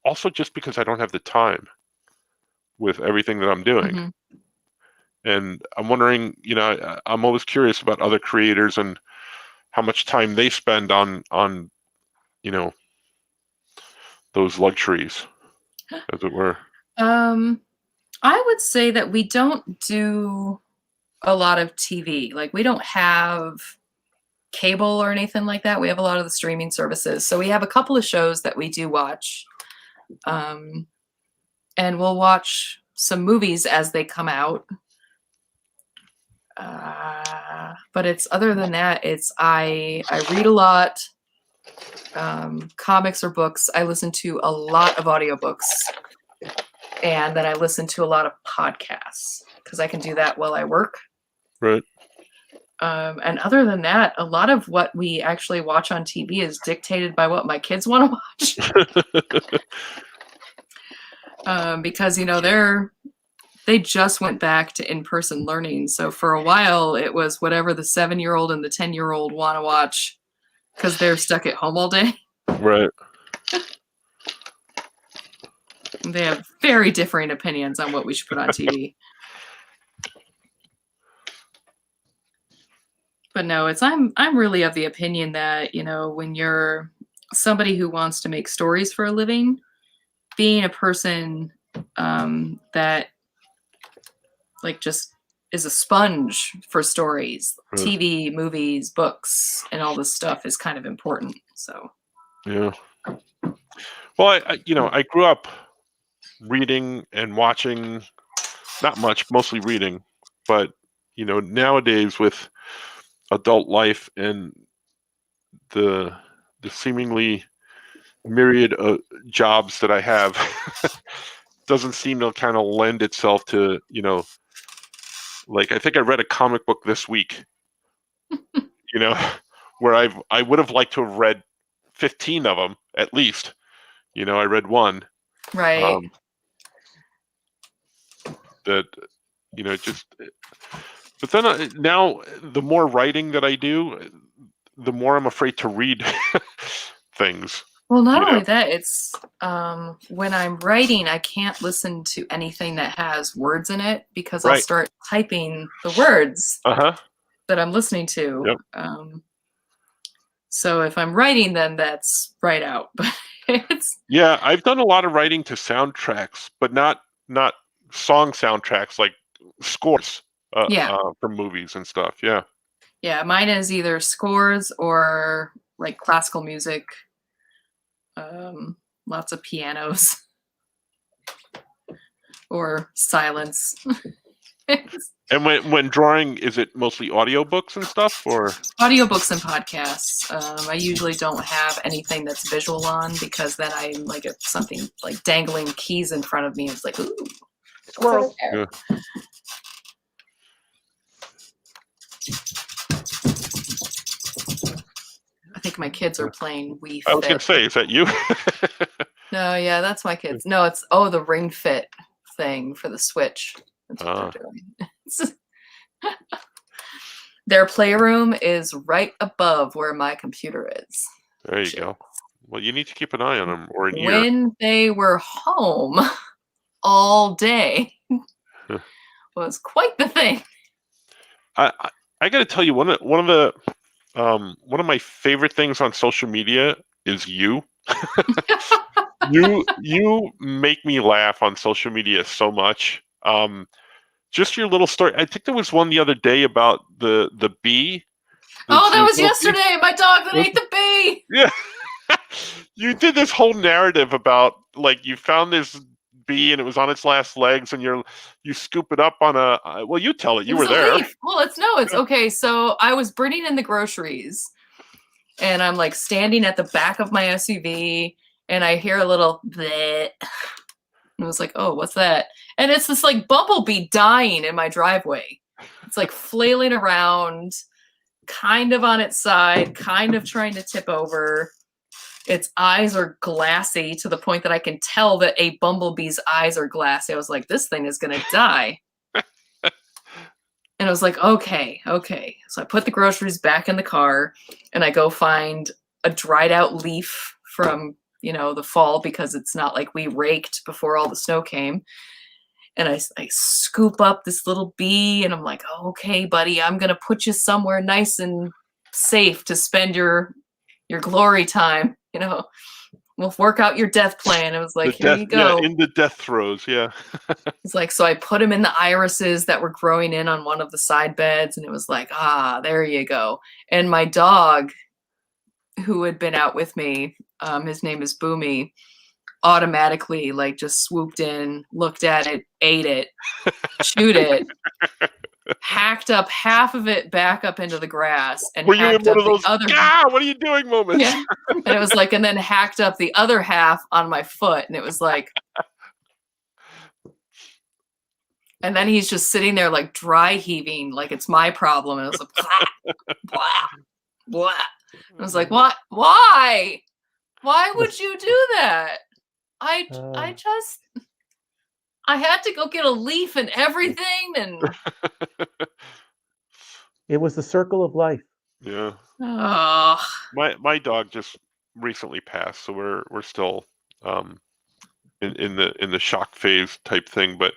also just because I don't have the time with everything that I'm doing. And I'm wondering, I'm always curious about other creators and how much time they spend on those luxuries, as it were. I would say that we don't do a lot of TV. Like, we don't have cable or anything like that. We have a lot of the streaming services. So we have a couple of shows that we do watch. And we'll watch some movies as they come out. But it's other than that, it's I read a lot, comics or books. I listen to a lot of audiobooks, and then I listen to a lot of podcasts because I can do that while I work. Right. And other than that, a lot of what we actually watch on TV is dictated by what my kids want to watch. Because they just went back to in-person learning. So for a while, it was whatever the 7-year-old and the 10-year-old want to watch because they're stuck at home all day. Right. They have very differing opinions on what we should put on TV. But no, I'm really of the opinion that, when you're somebody who wants to make stories for a living, being a person that like just is a sponge for stories, TV, movies, books, and all this stuff is kind of important. So yeah. Well, I grew up reading and watching, not much, mostly reading, but nowadays with adult life and the seemingly myriad of jobs that I have, doesn't seem to kind of lend itself to, like, I think I read a comic book this week, where I would have liked to have read 15 of them at least. I read one. right. That, just. But then now, the more writing that I do, the more I'm afraid to read things. Well, not only that, it's when I'm writing, I can't listen to anything that has words in it because I'll start typing the words that I'm listening to. Yep. So if I'm writing, then that's right out. But yeah, I've done a lot of writing to soundtracks, but not song soundtracks, like scores from movies and stuff. Yeah. Yeah, mine is either scores or like classical music. Lots of pianos or silence. And when drawing, is it mostly audiobooks and stuff, or audiobooks and podcasts? I usually don't have anything that's visual on because then I'm like something like dangling keys in front of me. It's like, ooh, squirrel. Yeah. I think my kids are playing Wii Fit. I was going to say, is that you? No, yeah, that's my kids. No, it's the Ring Fit thing for the Switch. That's what they're doing. Their playroom is right above where my computer is. There you go. Well, you need to keep an eye on them, or an ear. When they were home all day was quite the thing. I got to tell you, one of my favorite things on social media is you. You make me laugh on social media so much. Just your little story. I think there was one the other day about the bee. That was yesterday. Bee. My dog that ate the bee. Yeah. You did this whole narrative about, like, you found this bee and it was on its last legs, and you scoop it up on a. Well, you tell it. You were there. Leaf. Well, it's okay. So I was bringing in the groceries, and I'm like standing at the back of my SUV, and I hear a little bleh. And I was like, oh, what's that? And it's this like bumblebee dying in my driveway. It's like flailing around, kind of on its side, kind of trying to tip over. Its eyes are glassy to the point that I can tell that a bumblebee's eyes are glassy. I was like, this thing is going to die. And I was like, okay. So I put the groceries back in the car, and I go find a dried out leaf from, the fall, because it's not like we raked before all the snow came. And I scoop up this little bee, and I'm like, okay, buddy, I'm going to put you somewhere nice and safe to spend your glory time. We'll work out your death plan. It was like, here you go. Yeah, in the death throes, yeah. It's like, so I put him in the irises that were growing in on one of the side beds, and it was like, there you go. And my dog, who had been out with me, his name is Boomy, automatically like just swooped in, looked at it, ate it, chewed it, hacked up half of it back up into the grass, and were you in one of those other what are you doing moments? Yeah. And it was like, and then hacked up the other half on my foot, and it was like, and then he's just sitting there like dry heaving like it's my problem, and it was like blah, blah, blah. I was like, what? Why would you do that? I had to go get a leaf and everything, and it was the circle of life. Yeah. Oh. My dog just recently passed, so we're still in the shock phase type thing. But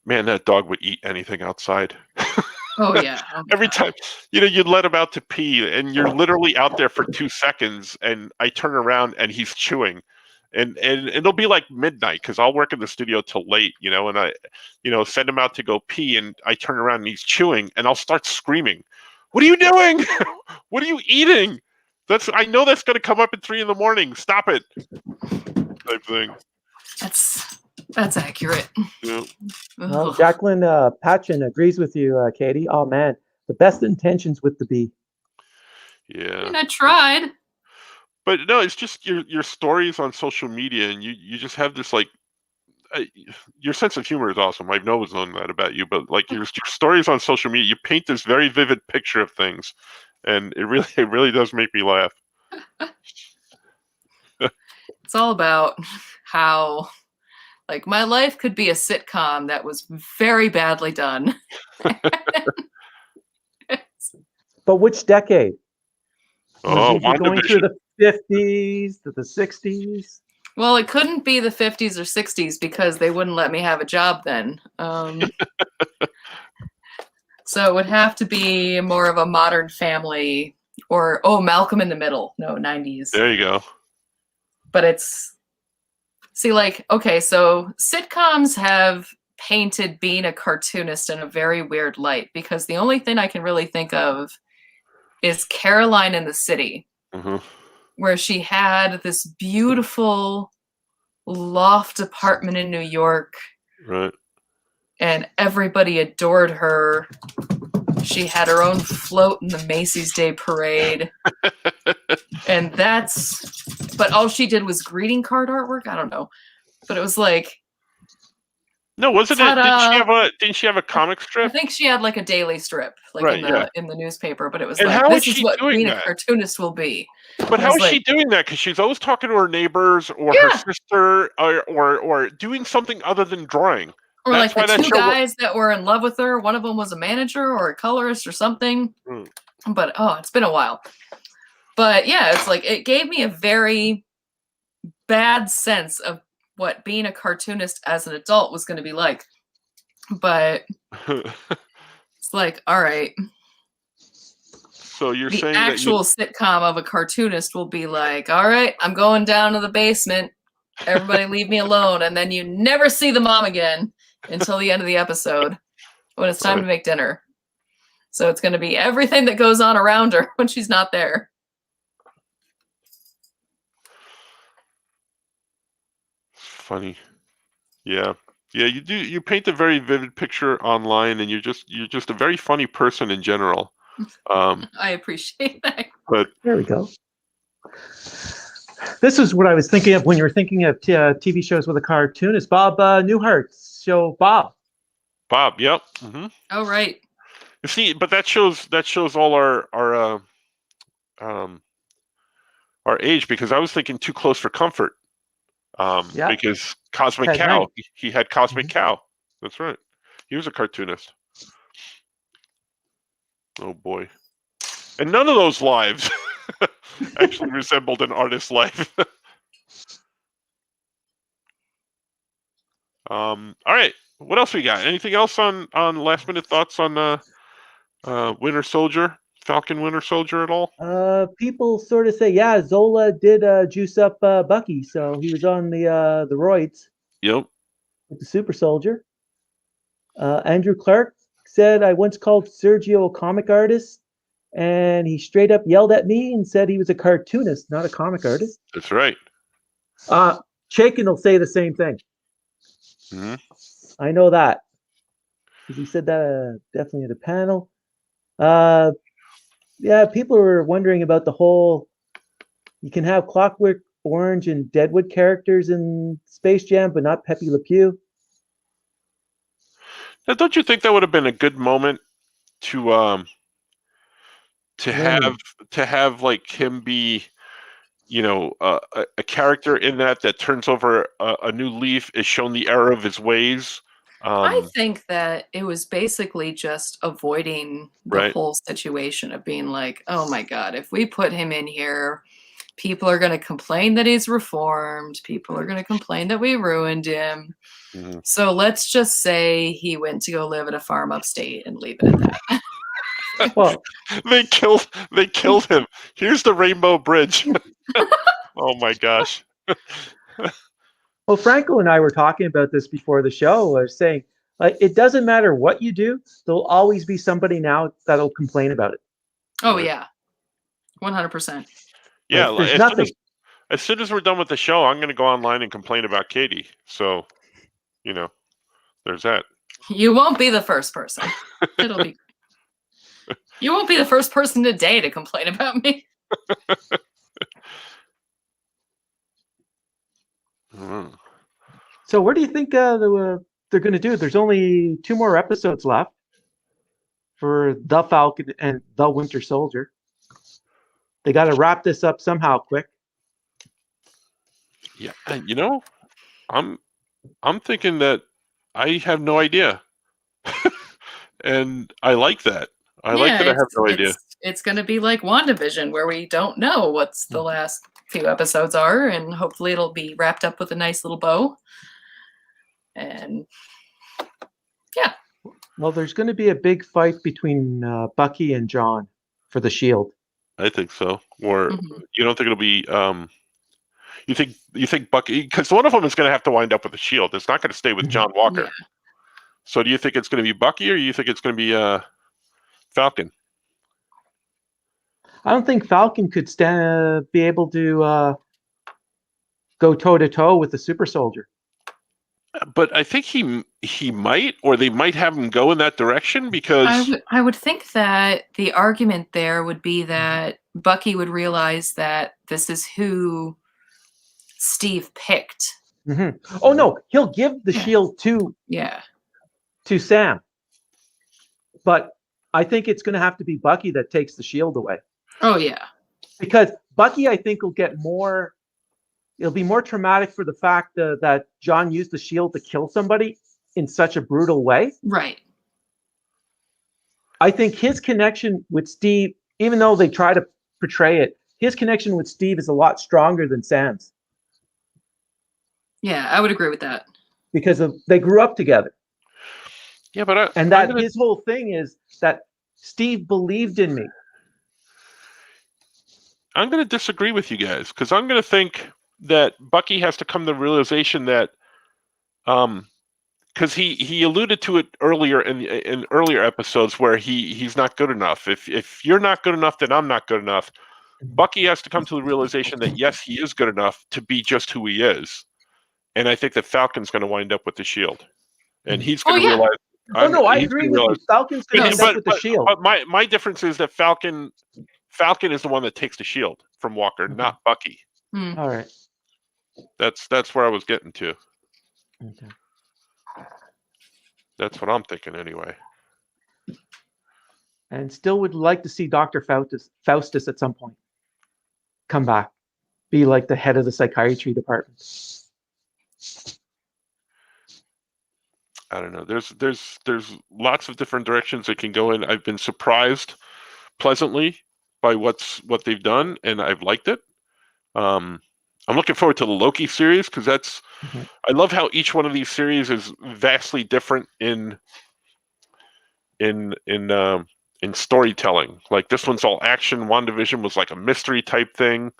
man, that dog would eat anything outside. Oh yeah. Oh, Every God. time, you'd let him out to pee, and you're literally out there for 2 seconds, and I turn around and he's chewing, and it'll be like midnight because I'll work in the studio till late, and I, send him out to go pee, and I turn around and he's chewing, and I'll start screaming, "What are you doing? What are you eating? I know that's going to come up at 3 a.m. Stop it!" Type thing. That's accurate. Yeah. Well, Jacqueline Patchen agrees with you, Katie. Oh man, the best intentions with the bee. Yeah. And I tried. But no, it's just your stories on social media, and you just have this like, your sense of humor is awesome. I've always known that about you, but like your stories on social media, you paint this very vivid picture of things, and it really does make me laugh. It's all about how, like, my life could be a sitcom that was very badly done. But which decade? Oh, You're going through the 50s to the 60s. Well, it couldn't be the 50s or 60s because they wouldn't let me have a job then. So it would have to be more of a Modern Family or, Malcolm in the Middle. No, 90s. There you go. But okay, so sitcoms have painted being a cartoonist in a very weird light because the only thing I can really think of is Caroline in the City, where she had this beautiful loft apartment in New York. Right. And everybody adored her. She had her own float in the Macy's Day Parade. And but all she did was greeting card artwork? I don't know. But it was like, no, wasn't it? Didn't she have a comic strip? I think she had like a daily strip, like right, in the newspaper. But it was and like, how this is is what doing being that? A cartoonist will be. But how is she doing that? Because she's always talking to her neighbors or her sister, or doing something other than drawing. Or that's like the 2 guys that were in love with her. One of them was a manager or a colorist or something. But it's been a while. But yeah, it's like it gave me a very bad sense of what being a cartoonist as an adult was going to be like. But it's like, all right. So you're saying the actual sitcom of a cartoonist will be like, all right, I'm going down to the basement. Everybody leave me alone. And then you never see the mom again until the end of the episode when it's time to make dinner. So it's going to be everything that goes on around her when she's not there. Funny. Yeah. Yeah, you do. You paint a very vivid picture online, and you're just a very funny person in general. I appreciate that. But there we go. This is what I was thinking of when you were thinking of TV shows with a cartoonist. Bob Newhart's show, Bob. Bob, yep. Oh, right. You see, but that shows all our age, because I was thinking Too Close for Comfort. Because Cosmic Cow, he had Cosmic Cow. That's right. He was a cartoonist. Oh boy. And none of those lives actually resembled an artist's life. All right. What else we got? Anything else on last minute thoughts on Winter Soldier, Falcon Winter Soldier at all? People sort of say, yeah, Zola did juice up Bucky, so he was on the roids. Yep. With the super soldier. Andrew Clark said, I once called Sergio a comic artist, and he straight up yelled at me and said he was a cartoonist, not a comic artist. That's right. Chaikin will say the same thing. I know that. Because he said that definitely at a panel. Yeah, people were wondering about the whole, you can have Clockwork Orange and Deadwood characters in Space Jam, but not Pepe Le Pew. Now, don't you think that would have been a good moment to have like him be, a character in that turns over a new leaf, is shown the error of his ways. I think that it was basically just avoiding the whole situation of being like, oh my God, if we put him in here, people are going to complain that he's reformed. People are going to complain that we ruined him. So let's just say he went to go live at a farm upstate and leave it at that. Well, They killed him. Here's the Rainbow Bridge. Oh my gosh. well, Franco and I were talking about this before the show. I was saying, like, it doesn't matter what you do, there'll always be somebody now that'll complain about it. Oh Right. yeah, 100%. Yeah, Like, there's nothing. As soon as we're done with the show, I'm going to go online and complain about Katie. So, there's that. You won't be the first person. It'll be. You won't be the first person today to complain about me. So, what do you think they're going to do? There's only 2 more episodes left for The Falcon and The Winter Soldier. They got to wrap this up somehow quick. Yeah, I'm thinking that I have no idea, and I like that. I like that I have no idea. It's going to be like WandaVision, where we don't know what's the last few episodes are, and hopefully it'll be wrapped up with a nice little bow. And yeah. Well, there's going to be a big fight between Bucky and John for the shield. I think so. Or you don't think it'll be? You think Bucky? Because one of them is going to have to wind up with the shield. It's not going to stay with John Walker. Yeah. So do you think it's going to be Bucky, or do you think it's going to be Falcon? I don't think Falcon could be able to go toe to toe with the Super Soldier. But I think he might, or they might have him go in that direction, because I would think that the argument there would be that Bucky would realize that this is who Steve picked. Oh no, he'll give the shield to Sam. But I think it's going to have to be Bucky that takes the shield away. Oh yeah. Because Bucky, I think, will get more. It'll be more traumatic for the fact that John used the shield to kill somebody in such a brutal way. Right. I think his connection with Steve, even though they try to portray it, his connection with Steve is a lot stronger than Sam's. Yeah, I would agree with that. Because they grew up together. Yeah, but his whole thing is that Steve believed in me. I'm going to disagree with you guys, because I'm going to think that Bucky has to come to the realization that, because he alluded to it earlier in earlier episodes, where he's not good enough. If you're not good enough, then I'm not good enough. Bucky has to come to the realization that yes, he is good enough to be just who he is, and I think that Falcon's going to wind up with the shield, and he's going to realize. I agree with you. Falcon's going to end up with the shield. But my difference is that Falcon is the one that takes the shield from Walker, not Bucky. All right. That's where I was getting to. Okay. That's what I'm thinking anyway. And still would like to see Dr. Faustus at some point come back, be like the head of the psychiatry department. I don't know. There's lots of different directions it can go in. I've been surprised pleasantly by what they've done, and I've liked it. I'm looking forward to the Loki series, because I love how each one of these series is vastly different in storytelling. Like this one's all action. WandaVision was like a mystery type thing.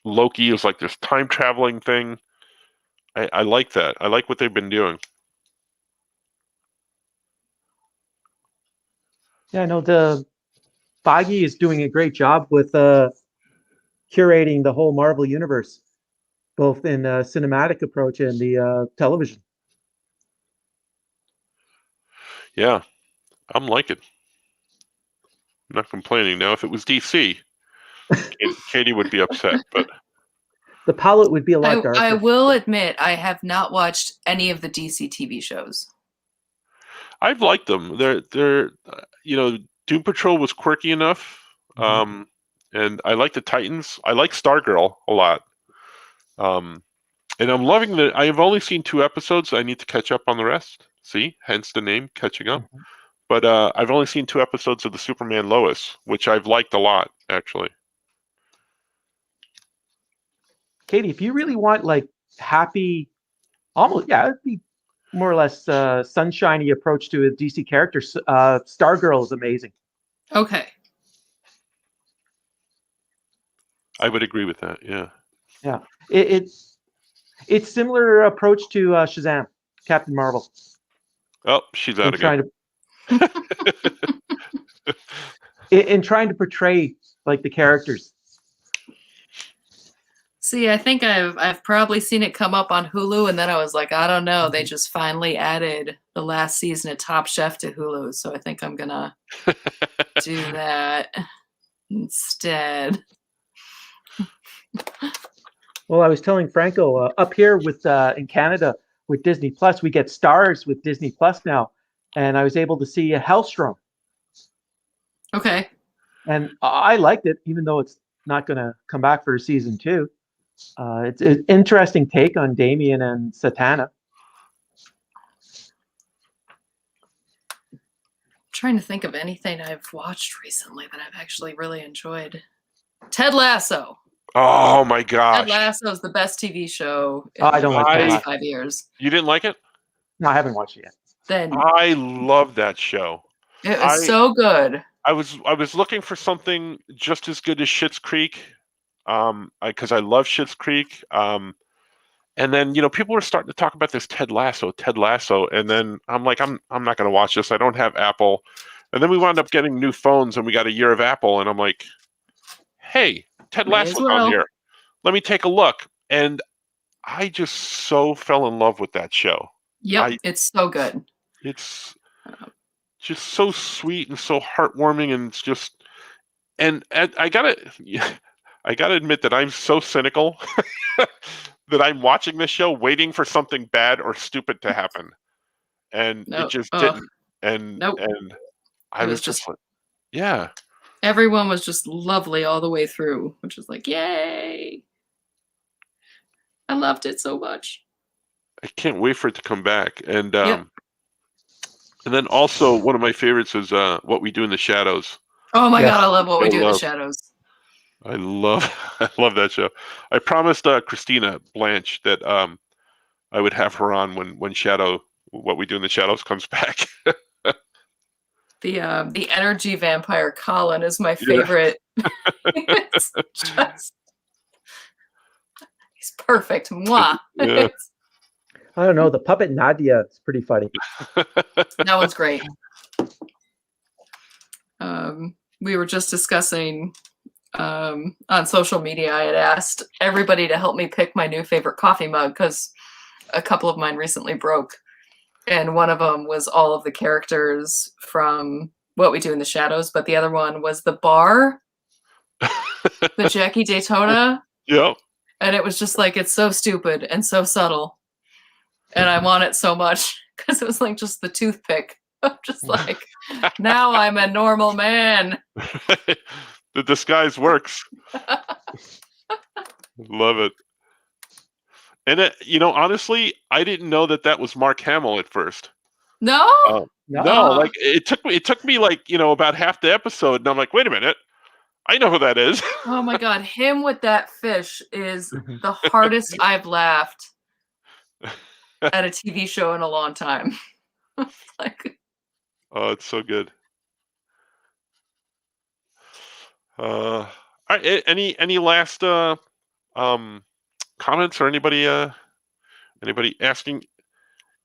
Loki is like this time traveling thing. I like that. I like what they've been doing. Yeah, no, the Feige is doing a great job with curating the whole Marvel universe, both in cinematic approach and the television. Yeah, I'm liking. I'm not complaining. Now, if it was DC, Katie would be upset, but the palette would be a lot darker. I will admit, I have not watched any of the DC TV shows. I've liked them. They're Doom Patrol was quirky enough. And I like the Titans. I like Stargirl a lot. And I'm loving that. I have only seen 2 episodes. I need to catch up on the rest. See, hence the name, Catching Up. But I've only seen 2 episodes of the Superman Lois, which I've liked a lot, actually. Katie, if you really want like happy, it'd be more or less sunshiny approach to a DC character. Stargirl is amazing. Okay. I would agree with that. Yeah. Yeah, it's similar approach to Shazam, Captain Marvel. Oh, she's out in again. trying to in trying to portray like the characters. See, I think I've probably seen it come up on Hulu, and then I was like, I don't know. They just finally added the last season of Top Chef to Hulu, so I think I'm gonna do that instead. Well, I was telling Franco up here with in Canada with Disney Plus, we get Stars with Disney Plus now, and I was able to see Hellstrom, Okay. and I liked it, even though it's not going to come back for season 2. It's an interesting take on Damien and Satana. I'm trying to think of anything I've watched recently that I've actually really enjoyed. Ted Lasso. Oh my gosh! Ted Lasso is the best TV show in I don't the like Ted past Lasso. 5 years. You didn't like it? No, I haven't watched it yet. Then I love that show. it was so good. I was looking for something just as good as Schitt's Creek, because I love Schitt's Creek. And then people were starting to talk about this Ted Lasso, and then I'm like, I'm not going to watch this. I don't have Apple. And then we wound up getting new phones, and we got a year of Apple, and I'm like, hey, Ted Lasso's on here. Let me take a look. And I just so fell in love with that show. Yep, it's so good. It's just so sweet and so heartwarming, and it's just, and I gotta admit that I'm so cynical that I'm watching this show waiting for something bad or stupid to happen, and it just didn't. And I was just like, yeah. Everyone was just lovely all the way through, which is like, yay! I loved it so much. I can't wait for it to come back. And and then also one of my favorites is What We Do in the Shadows. Oh my God, I love What We Do in the Shadows. I love that show. I promised Christina Blanche that I would have her on when What We Do in the Shadows comes back. The energy vampire Colin is my favorite. It's just, he's perfect. Mwah. Yeah. I don't know. The puppet Nadia is pretty funny. That one's great. We were just discussing on social media. I had asked everybody to help me pick my new favorite coffee mug because a couple of mine recently broke. And one of them was all of the characters from What We Do in the Shadows, but the other one was the bar, the Jackie Daytona. Yep. And it was just like, it's so stupid and so subtle. And I want it so much because it was like just the toothpick. I'm just like, now I'm a normal man. The disguise works. Love it. And honestly, I didn't know that was Mark Hamill at first. No? No, like it took me like, about half the episode, and I'm like, wait a minute. I know who that is. Oh my God, him with that fish is the hardest I've laughed at a TV show in a long time. Like, oh, it's so good. All right, any last comments, or anybody asking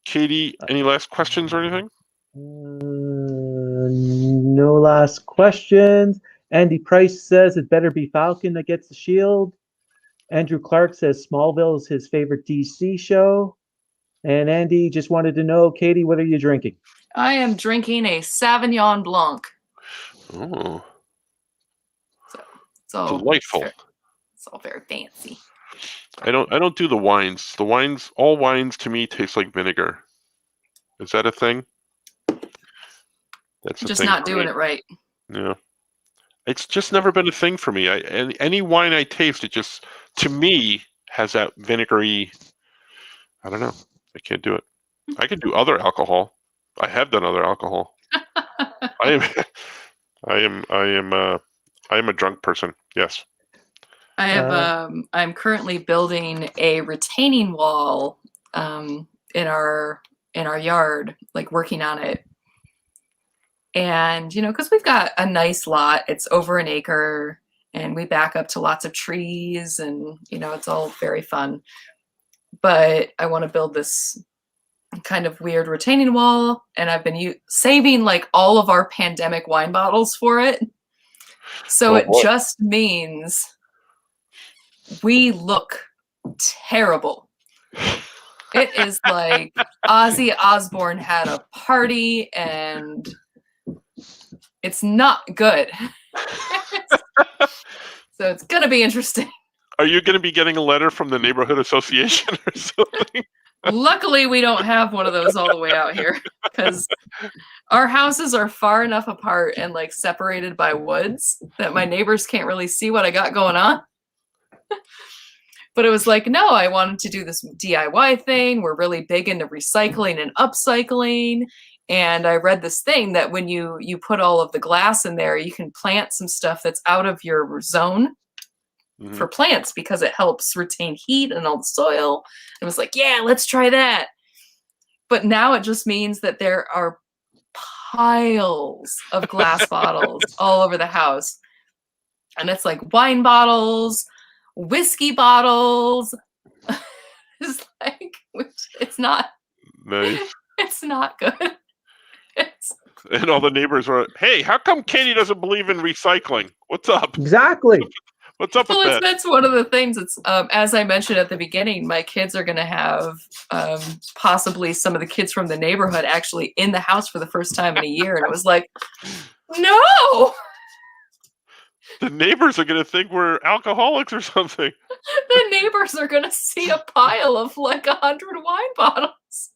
Katie any last questions or anything? No last questions. Andy Price says it better be Falcon that gets the shield. Andrew Clark says Smallville is his favorite DC show. And Andy just wanted to know, Katie, what are you drinking? I am drinking a Sauvignon Blanc. Oh, so delightful. It's all very fancy. I don't do the wines. All wines to me taste like vinegar. Is that a thing? That's just not doing it right. Yeah. It's just never been a thing for me. Any wine I taste, it just, to me, has that vinegary. I don't know. I can't do it. I can do other alcohol. I have done other alcohol. I am a drunk person. Yes. I have. I'm currently building a retaining wall in our in our yard, like working on it. And, because we've got a nice lot, it's over an acre, and we back up to lots of trees, and, it's all very fun. But I want to build this kind of weird retaining wall, and I've been saving like all of our pandemic wine bottles for it. So it just means we look terrible. It is like Ozzy Osbourne had a party, and it's not good. So it's going to be interesting. Are you going to be getting a letter from the neighborhood association or something? Luckily, we don't have one of those all the way out here, because our houses are far enough apart and like separated by woods that my neighbors can't really see what I got going on. But it was like, no, I wanted to do this DIY thing. We're really big into recycling and upcycling. And I read this thing that when you put all of the glass in there, you can plant some stuff that's out of your zone for plants, because it helps retain heat and all the soil. It was like, yeah, let's try that. But now it just means that there are piles of glass bottles all over the house. And it's like wine bottles, whiskey bottles. It's like, it's not nice. It's not good. And all the neighbors were, hey, how come Katie doesn't believe in recycling? What's up? Exactly. What's up with that? That's one of the things. It's as I mentioned at the beginning, my kids are going to have possibly some of the kids from the neighborhood actually in the house for the first time in a year. And it was like, no. The neighbors are going to think we're alcoholics or something. The neighbors are going to see a pile of like 100 wine bottles.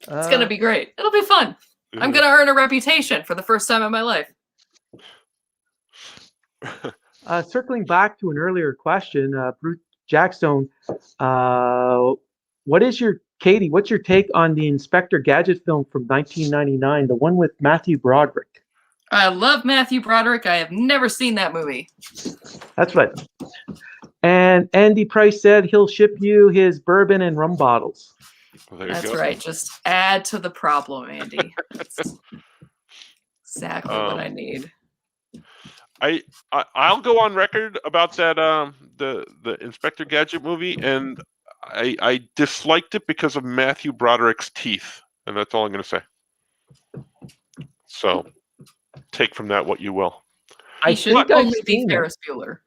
It's going to be great. It'll be fun. I'm going to earn a reputation for the first time in my life. Circling back to an earlier question, Bruce Jackstone, what's your take on the Inspector Gadget film from 1999, the one with Matthew Broderick? I love Matthew Broderick. I have never seen that movie. That's right. And Andy Price said he'll ship you his bourbon and rum bottles. Well, that's right. Just add to the problem, Andy. That's exactly what I need. I'll go on record about that the Inspector Gadget movie, and I disliked it because of Matthew Broderick's teeth, and that's all I'm going to say. So take from that what you will. I should only be Ferris Bueller.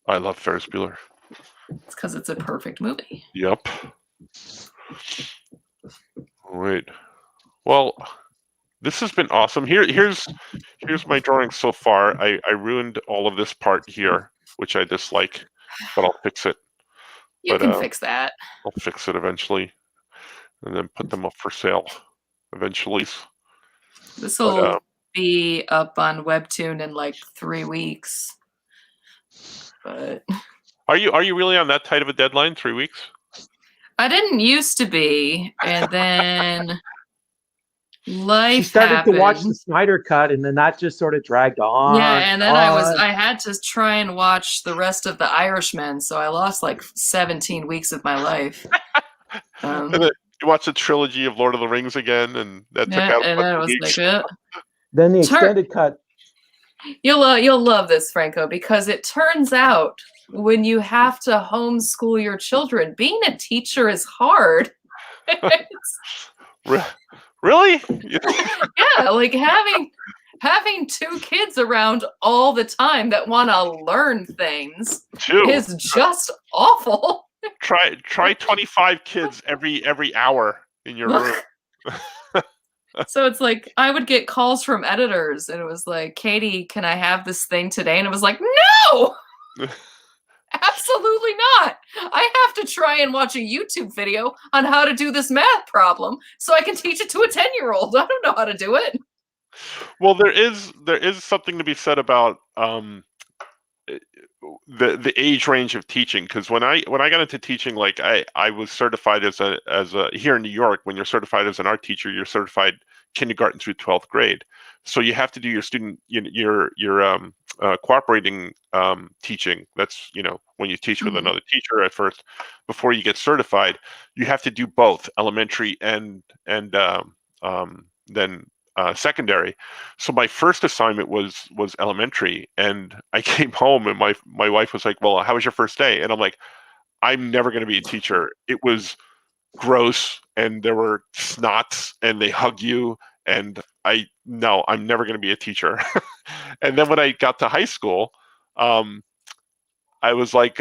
I love Ferris Bueller. It's because it's a perfect movie. Yep. Wait. Well, this has been awesome. Here's my drawing so far. I ruined all of this part here, which I dislike, but I'll fix it. You can fix that. I'll fix it eventually, and then put them up for sale eventually. This will be up on Webtoon in like 3 weeks. But are you really on that tight of a deadline? 3 weeks? I didn't used to be, and then life she started happened. To watch the Snyder Cut, and then that just sort of dragged on. Yeah, and then I had to try and watch the rest of The Irishman, so I lost like 17 weeks of my life. And then you watched the trilogy of Lord of the Rings again, and that took out. And then it was like it. Then the extended cut. You'll love this, Franco, because it turns out when you have to homeschool your children, being a teacher is hard. Really? Yeah, like having 2 kids around all the time that want to learn things is just awful. Try 25 kids every hour in your room. So it's like I would get calls from editors, and it was like, Katie, can I have this thing today? And it was like, no, absolutely not. I have to try and watch a YouTube video on how to do this math problem so I can teach it to a 10-year-old. I don't know how to do it. Well, there is something to be said about the age range of teaching, because when I got into teaching, like I was certified as a here in New York, when you're certified as an art teacher, you're certified kindergarten through 12th grade. So you have to do your student, your cooperating teaching. That's, when you teach with another teacher at first, before you get certified, you have to do both elementary and then secondary. So my first assignment was elementary, and I came home and my wife was like, well, how was your first day? And I'm like, I'm never going to be a teacher. It was gross, and there were snots, and they hug you, and no, I'm never going to be a teacher. And then when I got to high school, I was like,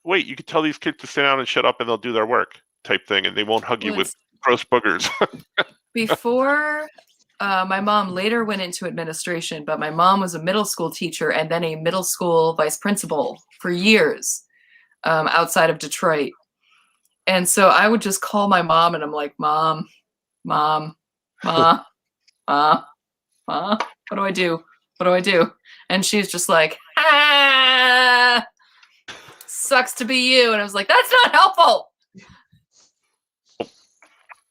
wait, you could tell these kids to sit down and shut up and they'll do their work type thing, and they won't hug you with gross boogers. Before, my mom later went into administration, but my mom was a middle school teacher and then a middle school vice principal for years outside of Detroit. And so I would just call my mom and I'm like, Mom, what do I do? What do I do? And she's just like, sucks to be you. And I was like, that's not helpful.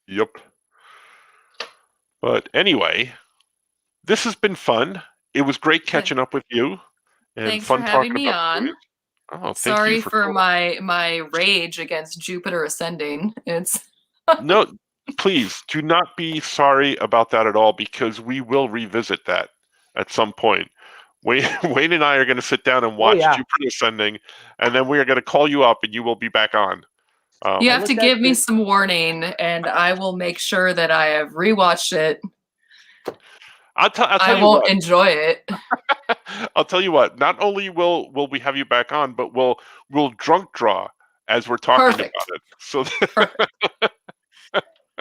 Yep. But anyway, this has been fun. It was great catching up with you. And Thanks fun for having talking me about on. Oh, sorry for my rage against Jupiter ascending. It's no, please do not be sorry about that at all, because we will revisit that at some point. Wayne and I are going to sit down and watch Jupiter ascending, and then we are going to call you up and you will be back on. You have to give me some warning, and I will make sure that I have rewatched it. I'll tell I you won't what. enjoy it. I'll tell you what. Not only will we have you back on, but we'll drunk draw as we're talking about it. So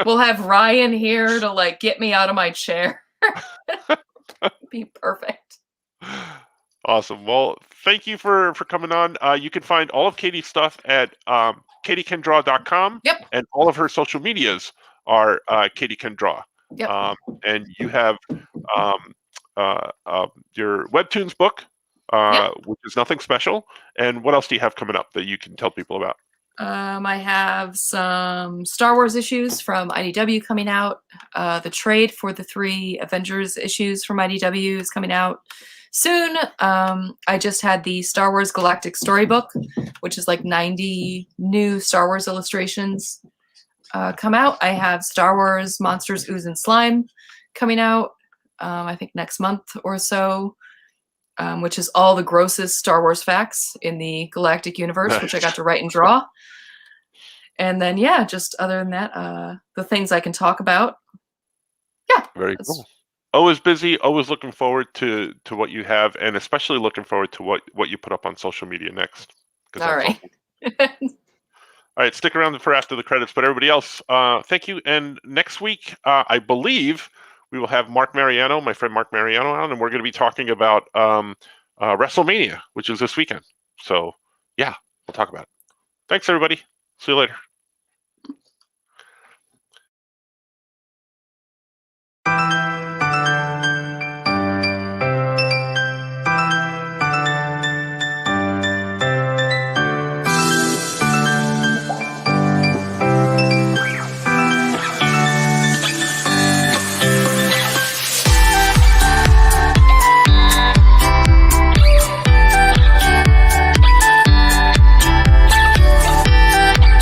we'll have Ryan here to like get me out of my chair. Be perfect. Awesome. Well, thank you for coming on. You can find all of Katie's stuff at katiecandraw.com. Yep. And all of her social medias are Katie Can Draw. Yep. And you have your Webtoons book, which is nothing special. And what else do you have coming up that you can tell people about? I have some Star Wars issues from IDW coming out. The trade for the 3 Avengers issues from IDW is coming out soon. I just had the Star Wars Galactic Storybook, which is like 90 new Star Wars illustrations come out. I have Star Wars Monsters, Ooze, and Slime coming out, I think next month or so, which is all the grossest Star Wars facts in the galactic universe, which I got to write and draw. And then, yeah, just other than that, the things I can talk about. Yeah. Very cool. Always busy, always looking forward to what you have, and especially looking forward to what you put up on social media next. All right. All right, stick around for after the credits, but everybody else, thank you. And next week, I believe we will have Mark Mariano, my friend Mark Mariano, on, and we're going to be talking about WrestleMania, which is this weekend. So, yeah, we'll talk about it. Thanks, everybody. See you later.